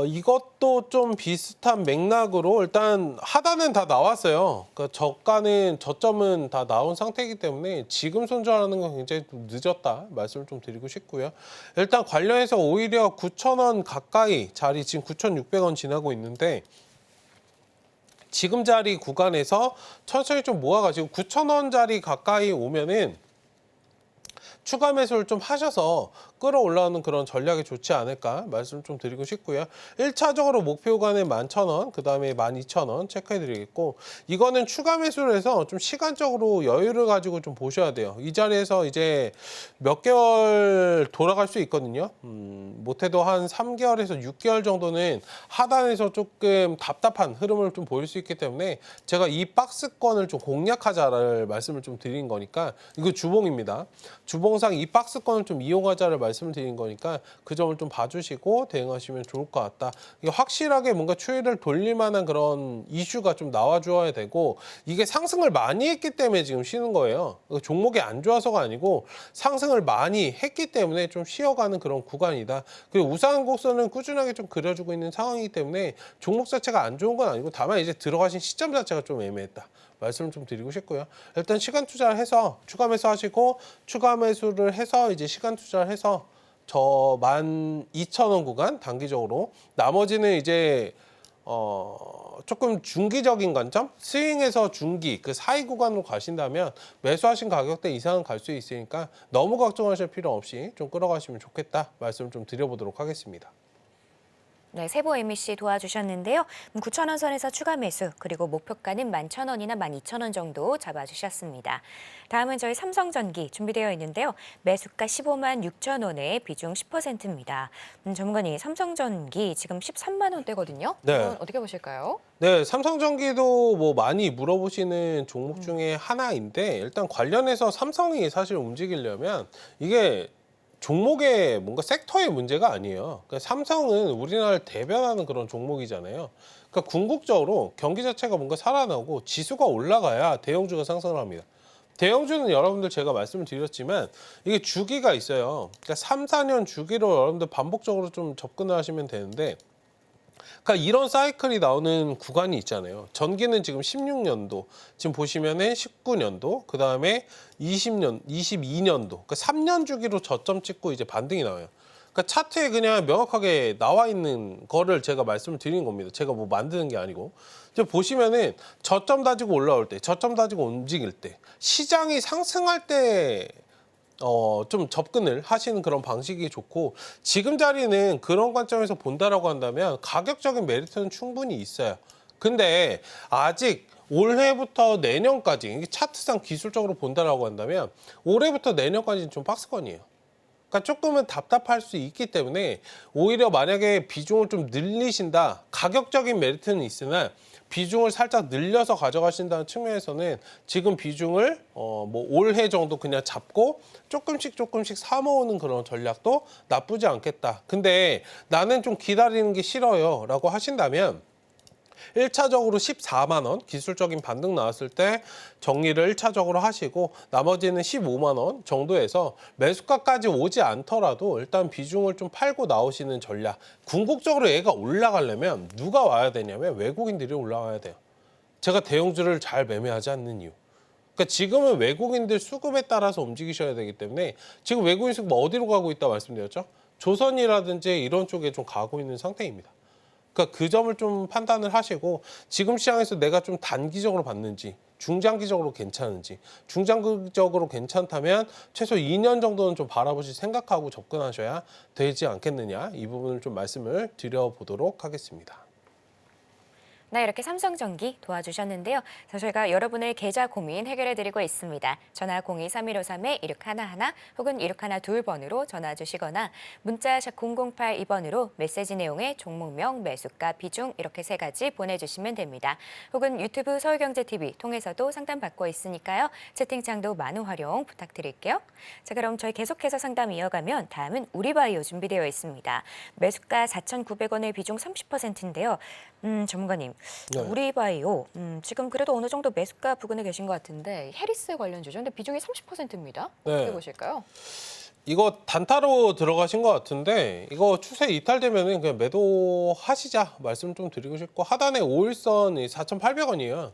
이것도 좀 비슷한 맥락으로 일단 하단은 다 나왔어요. 그러니까 저점은 다 나온 상태이기 때문에 지금 손절하는 건 굉장히 좀 늦었다 말씀을 좀 드리고 싶고요. 일단 관련해서 오히려 9,000원 가까이 자리, 지금 9,600원 지나고 있는데 지금 자리 구간에서 천천히 좀 모아가지고 9,000원짜리 가까이 오면은 추가 매수를 좀 하셔서 끌어올라오는 그런 전략이 좋지 않을까 말씀 좀 드리고 싶고요. 1차적으로 목표 구간에 11,000원, 그 다음에 12,000원 체크해드리겠고, 이거는 추가 매수를 해서 좀 시간적으로 여유를 가지고 좀 보셔야 돼요. 이 자리에서 이제 몇 개월 돌아갈 수 있거든요. 못해도 한 3개월에서 6개월 정도는 하단에서 조금 답답한 흐름을 좀 보일 수 있기 때문에 제가 이 박스권을 좀 공략하자를 말씀을 좀 드린 거니까, 이거 주봉입니다. 주봉상 이 박스권을 좀 이용하자를 말씀을 드린 거니까 그 점을 좀 봐주시고 대응하시면 좋을 것 같다. 이게 확실하게 뭔가 추이를 돌릴 만한 그런 이슈가 좀 나와줘야 되고, 이게 상승을 많이 했기 때문에 지금 쉬는 거예요. 종목이 안 좋아서가 아니고 상승을 많이 했기 때문에 좀 쉬어가는 그런 구간이다. 그리고 우상한 곡선은 꾸준하게 좀 그려주고 있는 상황이기 때문에 종목 자체가 안 좋은 건 아니고, 다만 이제 들어가신 시점 자체가 좀 애매했다 말씀을 좀 드리고 싶고요. 일단 시간 투자를 해서 추가 매수 하시고, 추가 매수를 해서 이제 시간 투자를 해서 저 12,000원 구간 단기적으로, 나머지는 이제 조금 중기적인 관점, 스윙에서 중기 그 사이 구간으로 가신다면 매수하신 가격대 이상은 갈 수 있으니까 너무 걱정하실 필요 없이 좀 끌어가시면 좋겠다 말씀을 좀 드려보도록 하겠습니다. 네, 세보 MEC 도와주셨는데요. 9,000원 선에서 추가 매수, 그리고 목표가는 11,000원이나 12,000원 정도 잡아주셨습니다. 다음은 저희 삼성전기 준비되어 있는데요. 매수가 15만 6천 원에 비중 10%입니다. 전문가님, 삼성전기 지금 13만 원대거든요. 네. 어떻게 보실까요? 네, 삼성전기도 뭐 많이 물어보시는 종목 중에 하나인데, 일단 관련해서 삼성이 사실 움직이려면 이게 종목의 뭔가 섹터의 문제가 아니에요. 그러니까 삼성은 우리나라를 대변하는 그런 종목이잖아요. 그러니까 궁극적으로 경기 자체가 뭔가 살아나고 지수가 올라가야 대형주가 상승을 합니다. 대형주는 여러분들 제가 말씀을 드렸지만 이게 주기가 있어요. 그러니까 3, 4년 주기로 여러분들 반복적으로 좀 접근을 하시면 되는데, 그러니까 이런 사이클이 나오는 구간이 있잖아요. 전기는 지금 16년도, 지금 보시면은 19년도, 그 다음에 22년도, 그러니까 3년 주기로 저점 찍고 이제 반등이 나와요. 그러니까 차트에 그냥 명확하게 나와 있는 거를 제가 말씀을 드리는 겁니다. 제가 뭐 만드는 게 아니고. 이제 보시면은 저점 다지고 올라올 때, 저점 다지고 움직일 때, 시장이 상승할 때 좀 접근을 하시는 그런 방식이 좋고, 지금 자리는 그런 관점에서 본다라고 한다면 가격적인 메리트는 충분히 있어요. 근데 아직 올해부터 내년까지, 이게 차트상 기술적으로 본다라고 한다면 올해부터 내년까지는 좀 박스권이에요. 그러니까 조금은 답답할 수 있기 때문에 오히려 만약에 비중을 좀 늘리신다, 가격적인 메리트는 있으나 비중을 살짝 늘려서 가져가신다는 측면에서는 지금 비중을 뭐 올해 정도 그냥 잡고 조금씩 사 모으는 그런 전략도 나쁘지 않겠다. 근데 나는 좀 기다리는 게 싫어요 라고 하신다면 1차적으로 14만 원 기술적인 반등 나왔을 때 정리를 1차적으로 하시고 나머지는 15만 원 정도에서 매수가까지 오지 않더라도 일단 비중을 좀 팔고 나오시는 전략. 궁극적으로 얘가 올라가려면 누가 와야 되냐면 외국인들이 올라와야 돼요. 제가 대형주를 잘 매매하지 않는 이유. 그러니까 지금은 외국인들 수급에 따라서 움직이셔야 되기 때문에 지금 외국인 수급 어디로 가고 있다 말씀드렸죠? 조선이라든지 이런 쪽에 좀 가고 있는 상태입니다. 그러니까 그 점을 좀 판단을 하시고 지금 시장에서 내가 좀 단기적으로 봤는지 중장기적으로 괜찮은지 중장기적으로 괜찮다면 최소 2년 정도는 좀 바라보실 생각하고 접근하셔야 되지 않겠느냐 이 부분을 좀 말씀을 드려보도록 하겠습니다. 네, 이렇게 삼성전기 도와주셨는데요. 자, 저희가 여러분의 계좌 고민 해결해드리고 있습니다. 전화 02-3153-1611 혹은 1612번으로 전화 주시거나 문자 샵 0082번으로 메시지 내용에 종목명, 매수가, 비중 이렇게 3가지 보내주시면 됩니다. 혹은 유튜브 서울경제TV 통해서도 상담받고 있으니까요. 채팅창도 많은 활용 부탁드릴게요. 자, 그럼 저희 계속해서 상담 이어가면 다음은 우리바이오 준비되어 있습니다. 매수가 4,900원의 비중 30%인데요. 전문가님, 네. 우리바이오 지금 그래도 어느 정도 매수가 부근에 계신 것 같은데 해리스 관련주죠. 근데 비중이 30%입니다. 어떻게 네. 보실까요? 이거 단타로 들어가신 것 같은데 이거 추세 이탈되면은 그냥 매도하시자 말씀 좀 드리고 싶고 하단에 5일선이 4,800원이에요.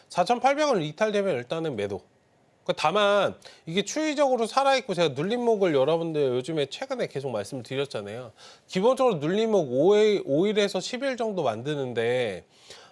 4,800원 이탈되면 일단은 매도. 다만 이게 추이적으로 살아있고 제가 눌림목을 여러분들 요즘에 최근에 계속 말씀드렸잖아요. 기본적으로 눌림목 5일에서 10일 정도 만드는데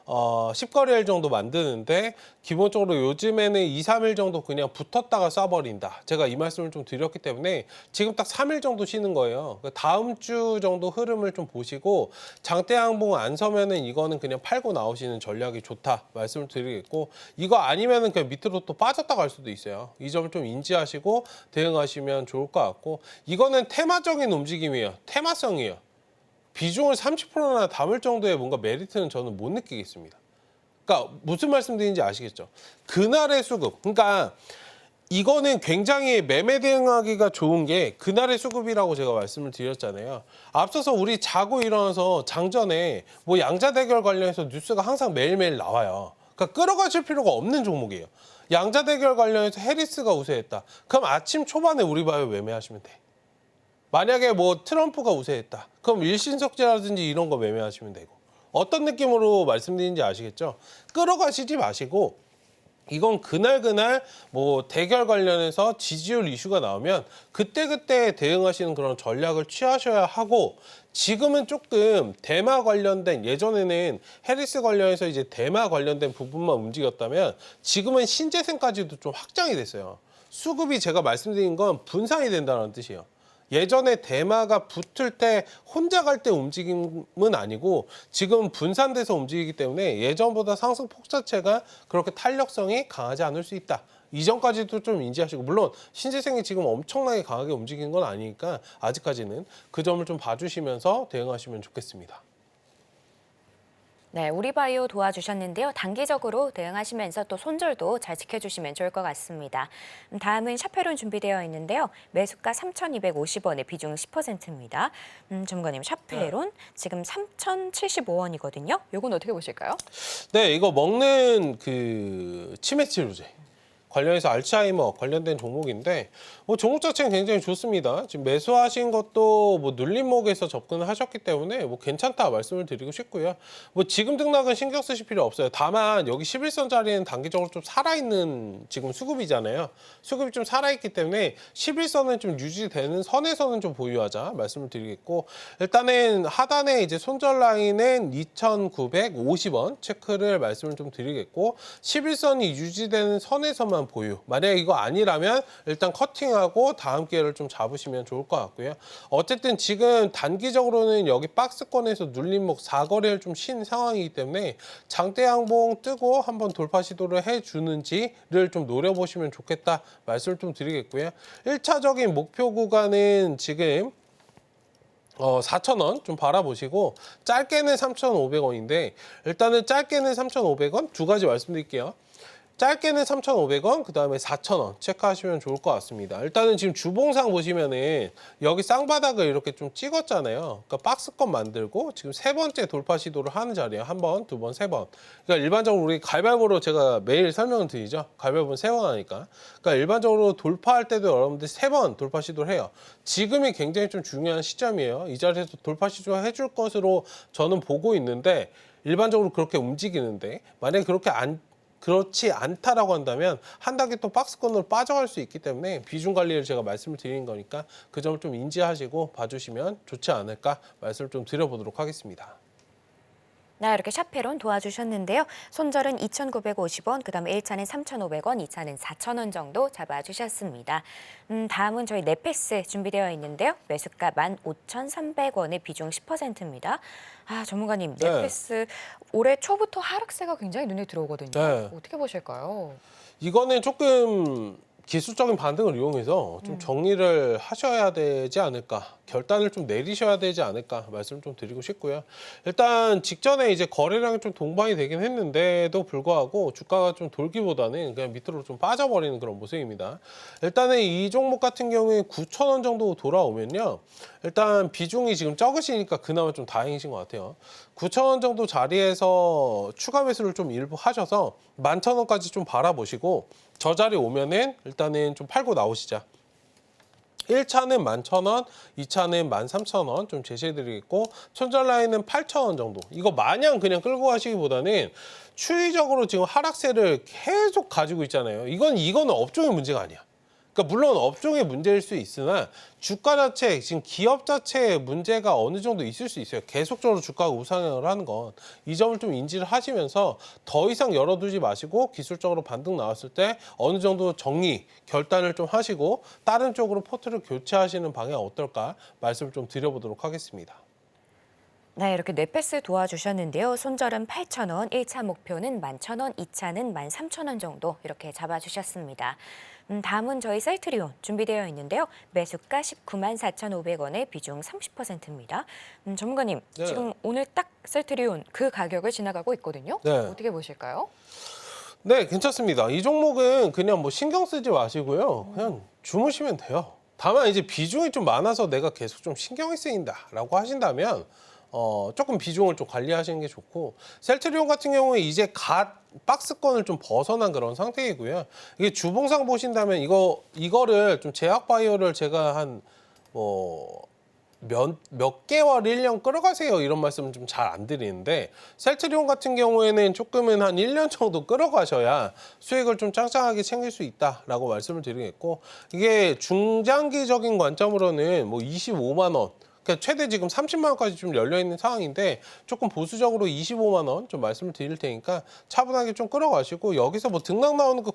10거래일 정도 만드는데 기본적으로 요즘에는 2, 3일 정도 그냥 붙었다가 쏴버린다. 제가 이 말씀을 좀 드렸기 때문에 지금 딱 3일 정도 쉬는 거예요. 다음 주 정도 흐름을 좀 보시고 장대 항봉 안 서면은 이거는 그냥 팔고 나오시는 전략이 좋다 말씀을 드리겠고 이거 아니면은 그냥 밑으로 또 빠졌다 갈 수도 있어요. 이 점을 좀 인지하시고 대응하시면 좋을 것 같고 이거는 테마적인 움직임이에요. 테마성이에요. 비중을 30%나 담을 정도의 뭔가 메리트는 저는 못 느끼겠습니다. 그러니까 무슨 말씀드리는지 아시겠죠? 그날의 수급. 그러니까 이거는 굉장히 매매 대응하기가 좋은 게 그날의 수급이라고 제가 말씀을 드렸잖아요. 앞서서 우리 자고 일어나서 장전에 뭐 양자 대결 관련해서 뉴스가 항상 매일매일 나와요. 그러니까 끌어가실 필요가 없는 종목이에요. 양자 대결 관련해서 해리스가 우세했다. 그럼 아침 초반에 우리바이오 매매하시면 돼. 만약에 뭐 트럼프가 우세했다. 그럼 일신석재라든지 이런 거 매매하시면 되고. 어떤 느낌으로 말씀드리는지 아시겠죠? 끌어가시지 마시고 이건 그날 뭐 대결 관련해서 지지율 이슈가 나오면 그때그때 대응하시는 그런 전략을 취하셔야 하고 지금은 조금 대마 관련된 예전에는 해리스 관련해서 이제 대마 관련된 부분만 움직였다면 지금은 신재생까지도 좀 확장이 됐어요. 수급이 제가 말씀드린 건 분산이 된다는 뜻이에요. 예전에 대마가 붙을 때 혼자 갈 때 움직임은 아니고 지금 분산돼서 움직이기 때문에 예전보다 상승폭 자체가 그렇게 탄력성이 강하지 않을 수 있다. 이전까지도 좀 인지하시고 물론 신재생이 지금 엄청나게 강하게 움직이는 건 아니니까 아직까지는 그 점을 좀 봐주시면서 대응하시면 좋겠습니다. 네, 우리바이오 도와주셨는데요. 단기적으로 대응하시면서 또 손절도 잘 지켜주시면 좋을 것 같습니다. 다음은 샤페론 준비되어 있는데요. 매수가 3,250원의 비중 10%입니다. 전문가님, 샤페론 지금 3,075원이거든요. 이건 어떻게 보실까요? 네, 이거 먹는 그 치매 치료제 관련해서 알츠하이머 관련된 종목인데 종목 자체는 굉장히 좋습니다. 지금 매수하신 것도 뭐 눌림목에서 접근을 하셨기 때문에 뭐 괜찮다 말씀을 드리고 싶고요. 뭐 지금 등락은 신경 쓰실 필요 없어요. 다만 여기 11선 자리는 단기적으로 좀 살아있는 지금 수급이잖아요. 수급이 좀 살아있기 때문에 11선은 좀 유지되는 선에서는 좀 보유하자 말씀을 드리겠고 일단은 하단에 이제 손절 라인은 2,950원 체크를 말씀을 좀 드리겠고 11선이 유지되는 선에서만 보유. 만약에 이거 아니라면 일단 커팅하고 다음 기회를 좀 잡으시면 좋을 것 같고요. 어쨌든 지금 단기적으로는 여기 박스권에서 눌림목 4거래를 좀 쉰 상황이기 때문에 장대 항봉 뜨고 한번 돌파 시도를 해주는지를 좀 노려보시면 좋겠다 말씀을 좀 드리겠고요. 1차적인 목표 구간은 지금 4,000원 좀 바라보시고 짧게는 3,500원인데 일단은 짧게는 3,500원 두 가지 말씀드릴게요. 짧게는 3,500원, 그 다음에 4,000원 체크하시면 좋을 것 같습니다. 일단은 지금 주봉상 보시면은 여기 쌍바닥을 이렇게 좀 찍었잖아요. 그러니까 박스권 만들고 지금 세 번째 돌파 시도를 하는 자리예요. 한 번, 두 번, 세 번. 그러니까 일반적으로 우리 가위바위보로 제가 매일 설명을 드리죠. 가위바위보는 세 번 하니까. 그러니까 일반적으로 돌파할 때도 여러분들 세 번 돌파 시도를 해요. 지금이 굉장히 좀 중요한 시점이에요. 이 자리에서 돌파 시도 해줄 것으로 저는 보고 있는데 일반적으로 그렇게 움직이는데 만약에 그렇지 않다라고 한다면 한 단계 또 박스권으로 빠져갈 수 있기 때문에 비중 관리를 제가 말씀을 드리는 거니까 그 점을 좀 인지하시고 봐주시면 좋지 않을까 말씀을 좀 드려보도록 하겠습니다. 네, 이렇게 샤페론 도와주셨는데요. 손절은 2,950원, 그다음에 1차는 3,500원, 2차는 4,000원 정도 잡아주셨습니다. 다음은 저희 네페스 준비되어 있는데요. 매수가 15,300원의 비중 10%입니다. 아, 전문가님, 네. 네페스 올해 초부터 하락세가 굉장히 눈에 들어오거든요. 네. 어떻게 보실까요? 이거는 조금 기술적인 반등을 이용해서 좀 정리를 하셔야 되지 않을까, 결단을 좀 내리셔야 되지 않을까 말씀을 좀 드리고 싶고요. 일단 직전에 이제 거래량이 좀 동반이 되긴 했는데도 불구하고 주가가 좀 돌기보다는 그냥 밑으로 좀 빠져버리는 그런 모습입니다. 일단은 이 종목 같은 경우에 9,000원 정도 돌아오면요. 일단 비중이 지금 적으시니까 그나마 좀 다행이신 것 같아요. 9,000원 정도 자리에서 추가 매수를 좀 일부 하셔서 11,000원까지 좀 바라보시고 저 자리 오면은 일단은 좀 팔고 나오시자. 1차는 11,000원, 2차는 13,000원 좀 제시해드리겠고 손절 라인은 8,000원 정도. 이거 마냥 그냥 끌고 가시기보다는 추이적으로 지금 하락세를 계속 가지고 있잖아요. 이거는 업종의 문제가 아니야. 그러니까 물론 업종의 문제일 수 있으나 주가 자체, 지금 기업 자체의 문제가 어느 정도 있을 수 있어요. 계속적으로 주가가 우상향을 하는 건. 이 점을 좀 인지를 하시면서 더 이상 열어두지 마시고 기술적으로 반등 나왔을 때 어느 정도 정리, 결단을 좀 하시고 다른 쪽으로 포트를 교체하시는 방향 어떨까 말씀을 좀 드려보도록 하겠습니다. 네, 이렇게 네페스 도와주셨는데요. 손절은 8,000원, 1차 목표는 11,000원, 2차는 13,000원 정도 이렇게 잡아주셨습니다. 다음은 저희 셀트리온 준비되어 있는데요. 매수가 194,500원의 비중 30%입니다. 전문가님, 네. 지금 오늘 딱 셀트리온 그 가격을 지나가고 있거든요. 네. 어떻게 보실까요? 네, 괜찮습니다. 이 종목은 그냥 뭐 신경 쓰지 마시고요. 그냥 주무시면 돼요. 다만 이제 비중이 좀 많아서 내가 계속 좀 신경이 쓰인다라고 하신다면 조금 비중을 좀 관리하시는 게 좋고 셀트리온 같은 경우에 이제 갓 박스권을 좀 벗어난 그런 상태이고요. 이게 주봉상 보신다면 이거를 좀 제약 바이오를 제가 한 몇 개월, 1년 끌어가세요 이런 말씀은 좀 잘 안 드리는데 셀트리온 같은 경우에는 조금은 한 1년 정도 끌어가셔야 수익을 좀 짱짱하게 챙길 수 있다라고 말씀을 드리겠고 이게 중장기적인 관점으로는 뭐 25만 원 그러니까 최대 지금 30만 원까지 좀 열려 있는 상황인데 조금 보수적으로 25만 원 좀 말씀을 드릴 테니까 차분하게 좀 끌어가시고 여기서 뭐 등락 나오는 거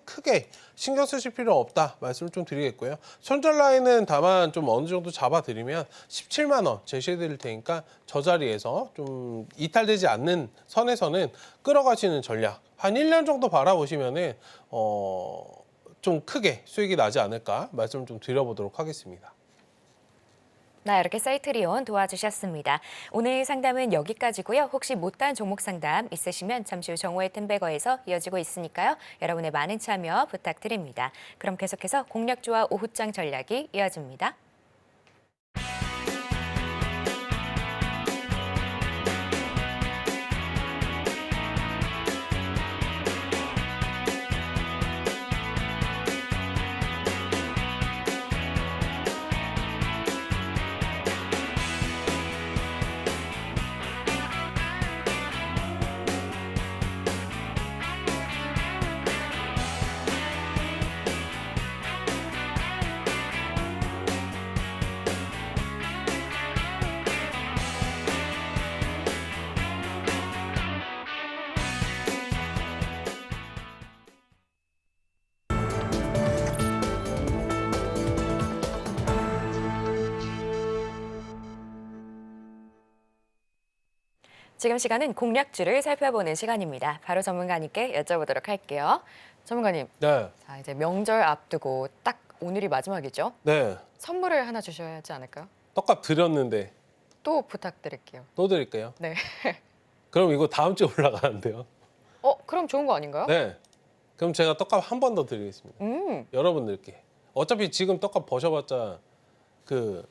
크게 신경 쓰실 필요 없다 말씀을 좀 드리겠고요. 손절 라인은 다만 좀 어느 정도 잡아드리면 17만 원 제시해 드릴 테니까 저 자리에서 좀 이탈되지 않는 선에서는 끌어가시는 전략 한 1년 정도 바라보시면은 좀 크게 수익이 나지 않을까 말씀을 좀 드려보도록 하겠습니다. 네, 이렇게 셀트리온 도와주셨습니다. 오늘 상담은 여기까지고요. 혹시 못다한 종목 상담 있으시면 잠시 후 정오의 템베거에서 이어지고 있으니까요. 여러분의 많은 참여 부탁드립니다. 그럼 계속해서 공략주와 오후장 전략이 이어집니다. 지금 시간은 공략주를 살펴보는 시간입니다. 바로 전문가님께 여쭤보도록 할게요. 전문가님, 네. 자, 이제 명절 앞두고 딱 오늘이 마지막이죠? 네. 선물을 하나 주셔야 하지 않을까요? 떡값 드렸는데 또 부탁드릴게요. 또 드릴게요. 네. 그럼 이거 다음 주에 올라가는데요. 그럼 좋은 거 아닌가요? 네. 그럼 제가 떡값 한 번 더 드리겠습니다. 여러분들께. 어차피 지금 떡값 버셔봤자 그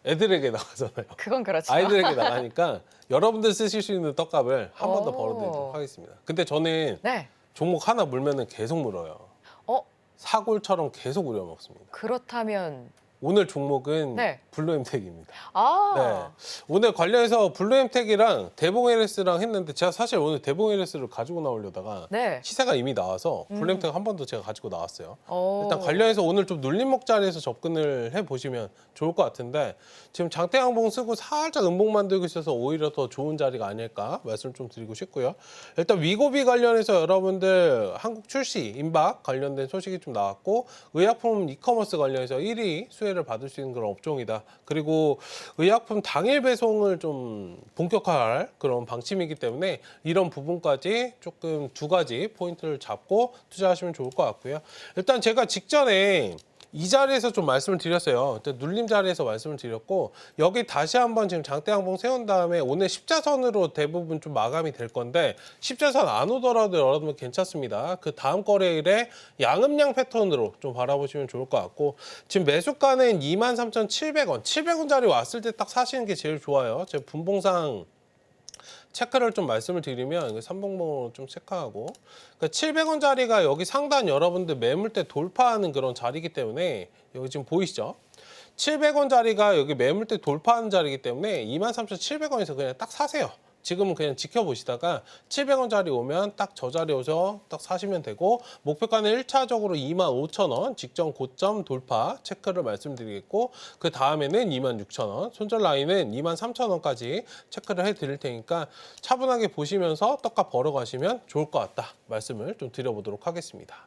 애들에게 나가잖아요. 그건 그렇죠. 아이들에게 나가니까 여러분들 쓰실 수 있는 떡값을 한 번 더 오. 벌어드리도록 하겠습니다. 근데 저는 네. 종목 하나 물면은 계속 물어요. 어, 사골처럼 계속 우려먹습니다. 그렇다면 오늘 종목은 네. 블루엠텍입니다. 아, 네. 오늘 관련해서 블루엠텍이랑 대봉LS랑 했는데 제가 사실 오늘 대봉LS를 가지고 나오려다가 네. 시세가 이미 나와서 블루엠텍 한 번 더 제가 가지고 나왔어요. 오. 일단 관련해서 오늘 좀 눌림목 자리에서 접근을 해보시면 좋을 것 같은데 지금 장대양봉 쓰고 살짝 음봉 만들고 있어서 오히려 더 좋은 자리가 아닐까 말씀 좀 드리고 싶고요. 일단 위고비 관련해서 여러분들 한국 출시 임박 관련된 소식이 좀 나왔고 의약품 이커머스 관련해서 1위 수혜를 받을 수 있는 그런 업종이다. 그리고 의약품 당일 배송을 좀 본격화할 그런 방침이기 때문에 이런 부분까지 조금 두 가지 포인트를 잡고 투자하시면 좋을 것 같고요. 일단 제가 직전에 이 자리에서 좀 말씀을 드렸어요. 눌림 자리에서 말씀을 드렸고 여기 다시 한번 지금 장대양봉 세운 다음에 오늘 십자선으로 대부분 좀 마감이 될 건데 십자선 안 오더라도 여러분 괜찮습니다. 그 다음 거래일에 양음양 패턴으로 좀 바라보시면 좋을 것 같고 지금 매수가는 23,700원 700원 자리 왔을 때 딱 사시는 게 제일 좋아요. 제 분봉상 체크를 좀 말씀을 드리면 3봉봉으로 좀 체크하고 그러니까 700원짜리가 여기 상단 여러분들 매물대 돌파하는 그런 자리이기 때문에 여기 지금 보이시죠? 700원짜리가 여기 매물대 돌파하는 자리이기 때문에 23,700원에서 그냥 딱 사세요. 지금은 그냥 지켜보시다가 700원짜리 오면 딱 저 자리 오서 딱 사시면 되고 목표가는 1차적으로 25,000원 직전 고점 돌파 체크를 말씀드리겠고 그 다음에는 26,000원 손절 라인은 23,000원까지 체크를 해드릴 테니까 차분하게 보시면서 떡값 벌어가시면 좋을 것 같다 말씀을 좀 드려보도록 하겠습니다.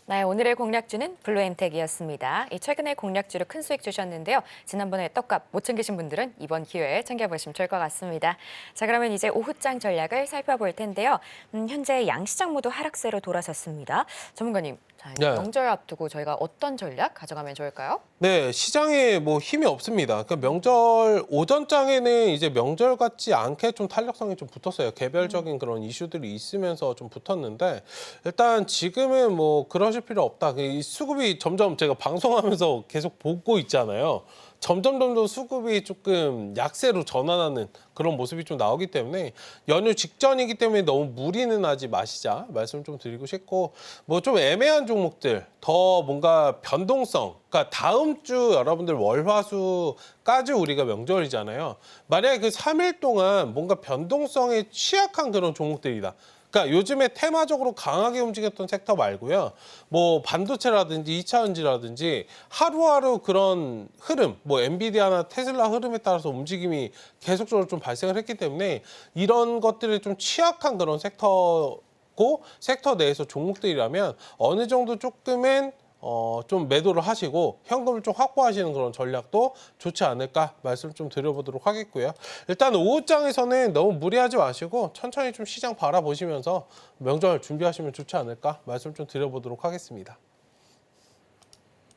네, 오늘의 공략주는 블루엠텍이었습니다. 이 최근에 공략주로 큰 수익 주셨는데요. 지난번에 떡값 못 챙기신 분들은 이번 기회에 챙겨보시면 좋을 것 같습니다. 자, 그러면 이제 오후장 전략을 살펴볼 텐데요. 현재 양시장 모두 하락세로 돌아섰습니다. 전문가님, 자, 네. 명절 앞두고 저희가 어떤 전략 가져가면 좋을까요? 네, 시장에 뭐 힘이 없습니다. 그러니까 명절 오전장에는 이제 명절 같지 않게 좀 탄력성이 좀 붙었어요. 개별적인 그런 이슈들이 있으면서 좀 붙었는데 일단 지금은 뭐 그러실 필요 없다. 이 수급이 점점 제가 방송하면서 계속 보고 있잖아요. 점점 수급이 조금 약세로 전환하는 그런 모습이 좀 나오기 때문에 연휴 직전이기 때문에 너무 무리는 하지 마시자 말씀 좀 드리고 싶고 뭐 좀 애매한 종목들 더 뭔가 변동성 그러니까 다음 주 여러분들 월화수까지 우리가 명절이잖아요. 만약에 그 3일 동안 뭔가 변동성에 취약한 그런 종목들이다. 그러니까 요즘에 테마적으로 강하게 움직였던 섹터 말고요. 뭐 반도체라든지 2차전지라든지 하루하루 그런 흐름, 뭐 엔비디아나 테슬라 흐름에 따라서 움직임이 계속적으로 좀 발생을 했기 때문에 이런 것들이 좀 취약한 그런 섹터고 섹터 내에서 종목들이라면 어느 정도 조금은 좀 매도를 하시고 현금을 좀 확보하시는 그런 전략도 좋지 않을까 말씀 좀 드려보도록 하겠고요. 일단 오후장에서는 너무 무리하지 마시고 천천히 좀 시장 바라보시면서 명절 준비하시면 좋지 않을까 말씀 좀 드려보도록 하겠습니다.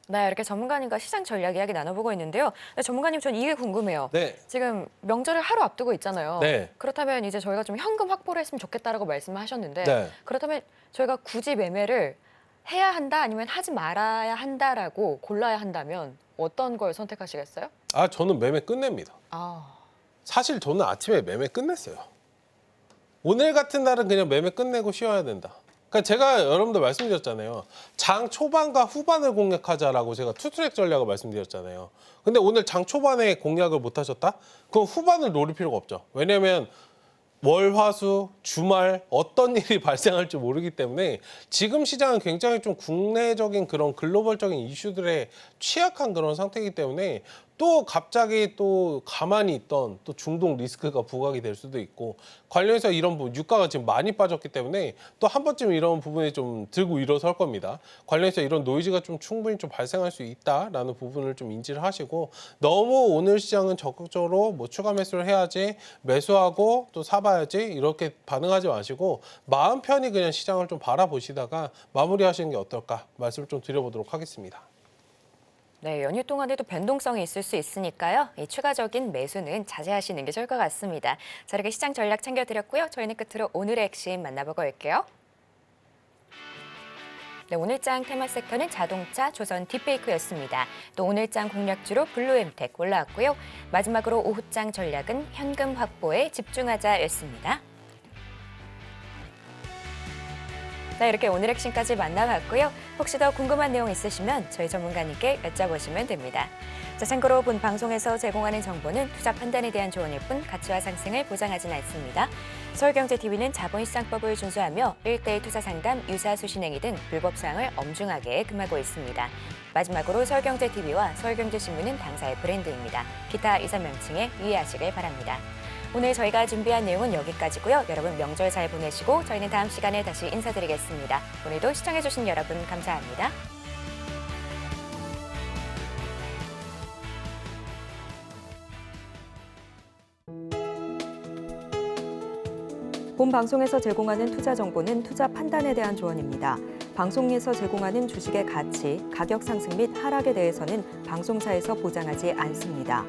네, 이렇게 전문가님과 시장 전략 이야기 나눠보고 있는데요. 네, 전문가님, 전 이게 궁금해요. 네. 지금 명절을 하루 앞두고 있잖아요. 네. 그렇다면 이제 저희가 좀 현금 확보를 했으면 좋겠다라고 말씀을 하셨는데 네. 그렇다면 저희가 굳이 매매를 해야 한다 아니면 하지 말아야 한다라고 골라야 한다면 어떤 걸 선택하시겠어요? 저는 매매 끝냅니다. 사실 저는 아침에 매매 끝냈어요. 오늘 같은 날은 그냥 매매 끝내고 쉬어야 된다. 그러니까 제가 여러분들 말씀드렸잖아요. 장 초반과 후반을 공략하자라고 제가 투트랙 전략을 말씀드렸잖아요. 근데 오늘 장 초반에 공략을 못 하셨다? 그럼 후반을 노릴 필요가 없죠. 왜냐면 월, 화, 수, 주말 어떤 일이 발생할지 모르기 때문에 지금 시장은 굉장히 좀 국내적인 그런 글로벌적인 이슈들에 취약한 그런 상태이기 때문에 또 갑자기 또 가만히 있던 또 중동 리스크가 부각이 될 수도 있고 관련해서 이런 부분 유가가 지금 많이 빠졌기 때문에 또 한 번쯤 이런 부분이 좀 들고 일어설 겁니다. 관련해서 이런 노이즈가 좀 충분히 좀 발생할 수 있다라는 부분을 좀 인지를 하시고 너무 오늘 시장은 적극적으로 뭐 추가 매수를 해야지 매수하고 또 사봐야지 이렇게 반응하지 마시고 마음 편히 그냥 시장을 좀 바라보시다가 마무리하시는 게 어떨까 말씀을 좀 드려보도록 하겠습니다. 네, 연휴 동안에도 변동성이 있을 수 있으니까요. 이 추가적인 매수는 자제하시는 게 좋을 것 같습니다. 자, 이렇게 시장 전략 챙겨드렸고요. 저희는 끝으로 오늘의 핵심 만나보고 올게요. 네, 오늘장 테마 섹터는 자동차, 조선, 딥페이크였습니다. 또 오늘장 공략주로 블루엠텍 올라왔고요. 마지막으로 오후장 전략은 현금 확보에 집중하자였습니다. 자, 이렇게 오늘 핵심까지 만나봤고요. 혹시 더 궁금한 내용 있으시면 저희 전문가님께 여쭤보시면 됩니다. 자, 참고로 본 방송에서 제공하는 정보는 투자 판단에 대한 조언일 뿐 가치와 상승을 보장하지는 않습니다. 서울경제TV는 자본시장법을 준수하며 1:1 투자 상담, 유사 수신행위 등 불법 사항을 엄중하게 금하고 있습니다. 마지막으로 서울경제TV와 서울경제신문은 당사의 브랜드입니다. 기타 이사 명칭에 유의하시길 바랍니다. 오늘 저희가 준비한 내용은 여기까지고요. 여러분 명절 잘 보내시고 저희는 다음 시간에 다시 인사드리겠습니다. 오늘도 시청해주신 여러분 감사합니다. 본 방송에서 제공하는 투자 정보는 투자 판단에 대한 조언입니다. 방송에서 제공하는 주식의 가치, 가격 상승 및 하락에 대해서는 방송사에서 보장하지 않습니다.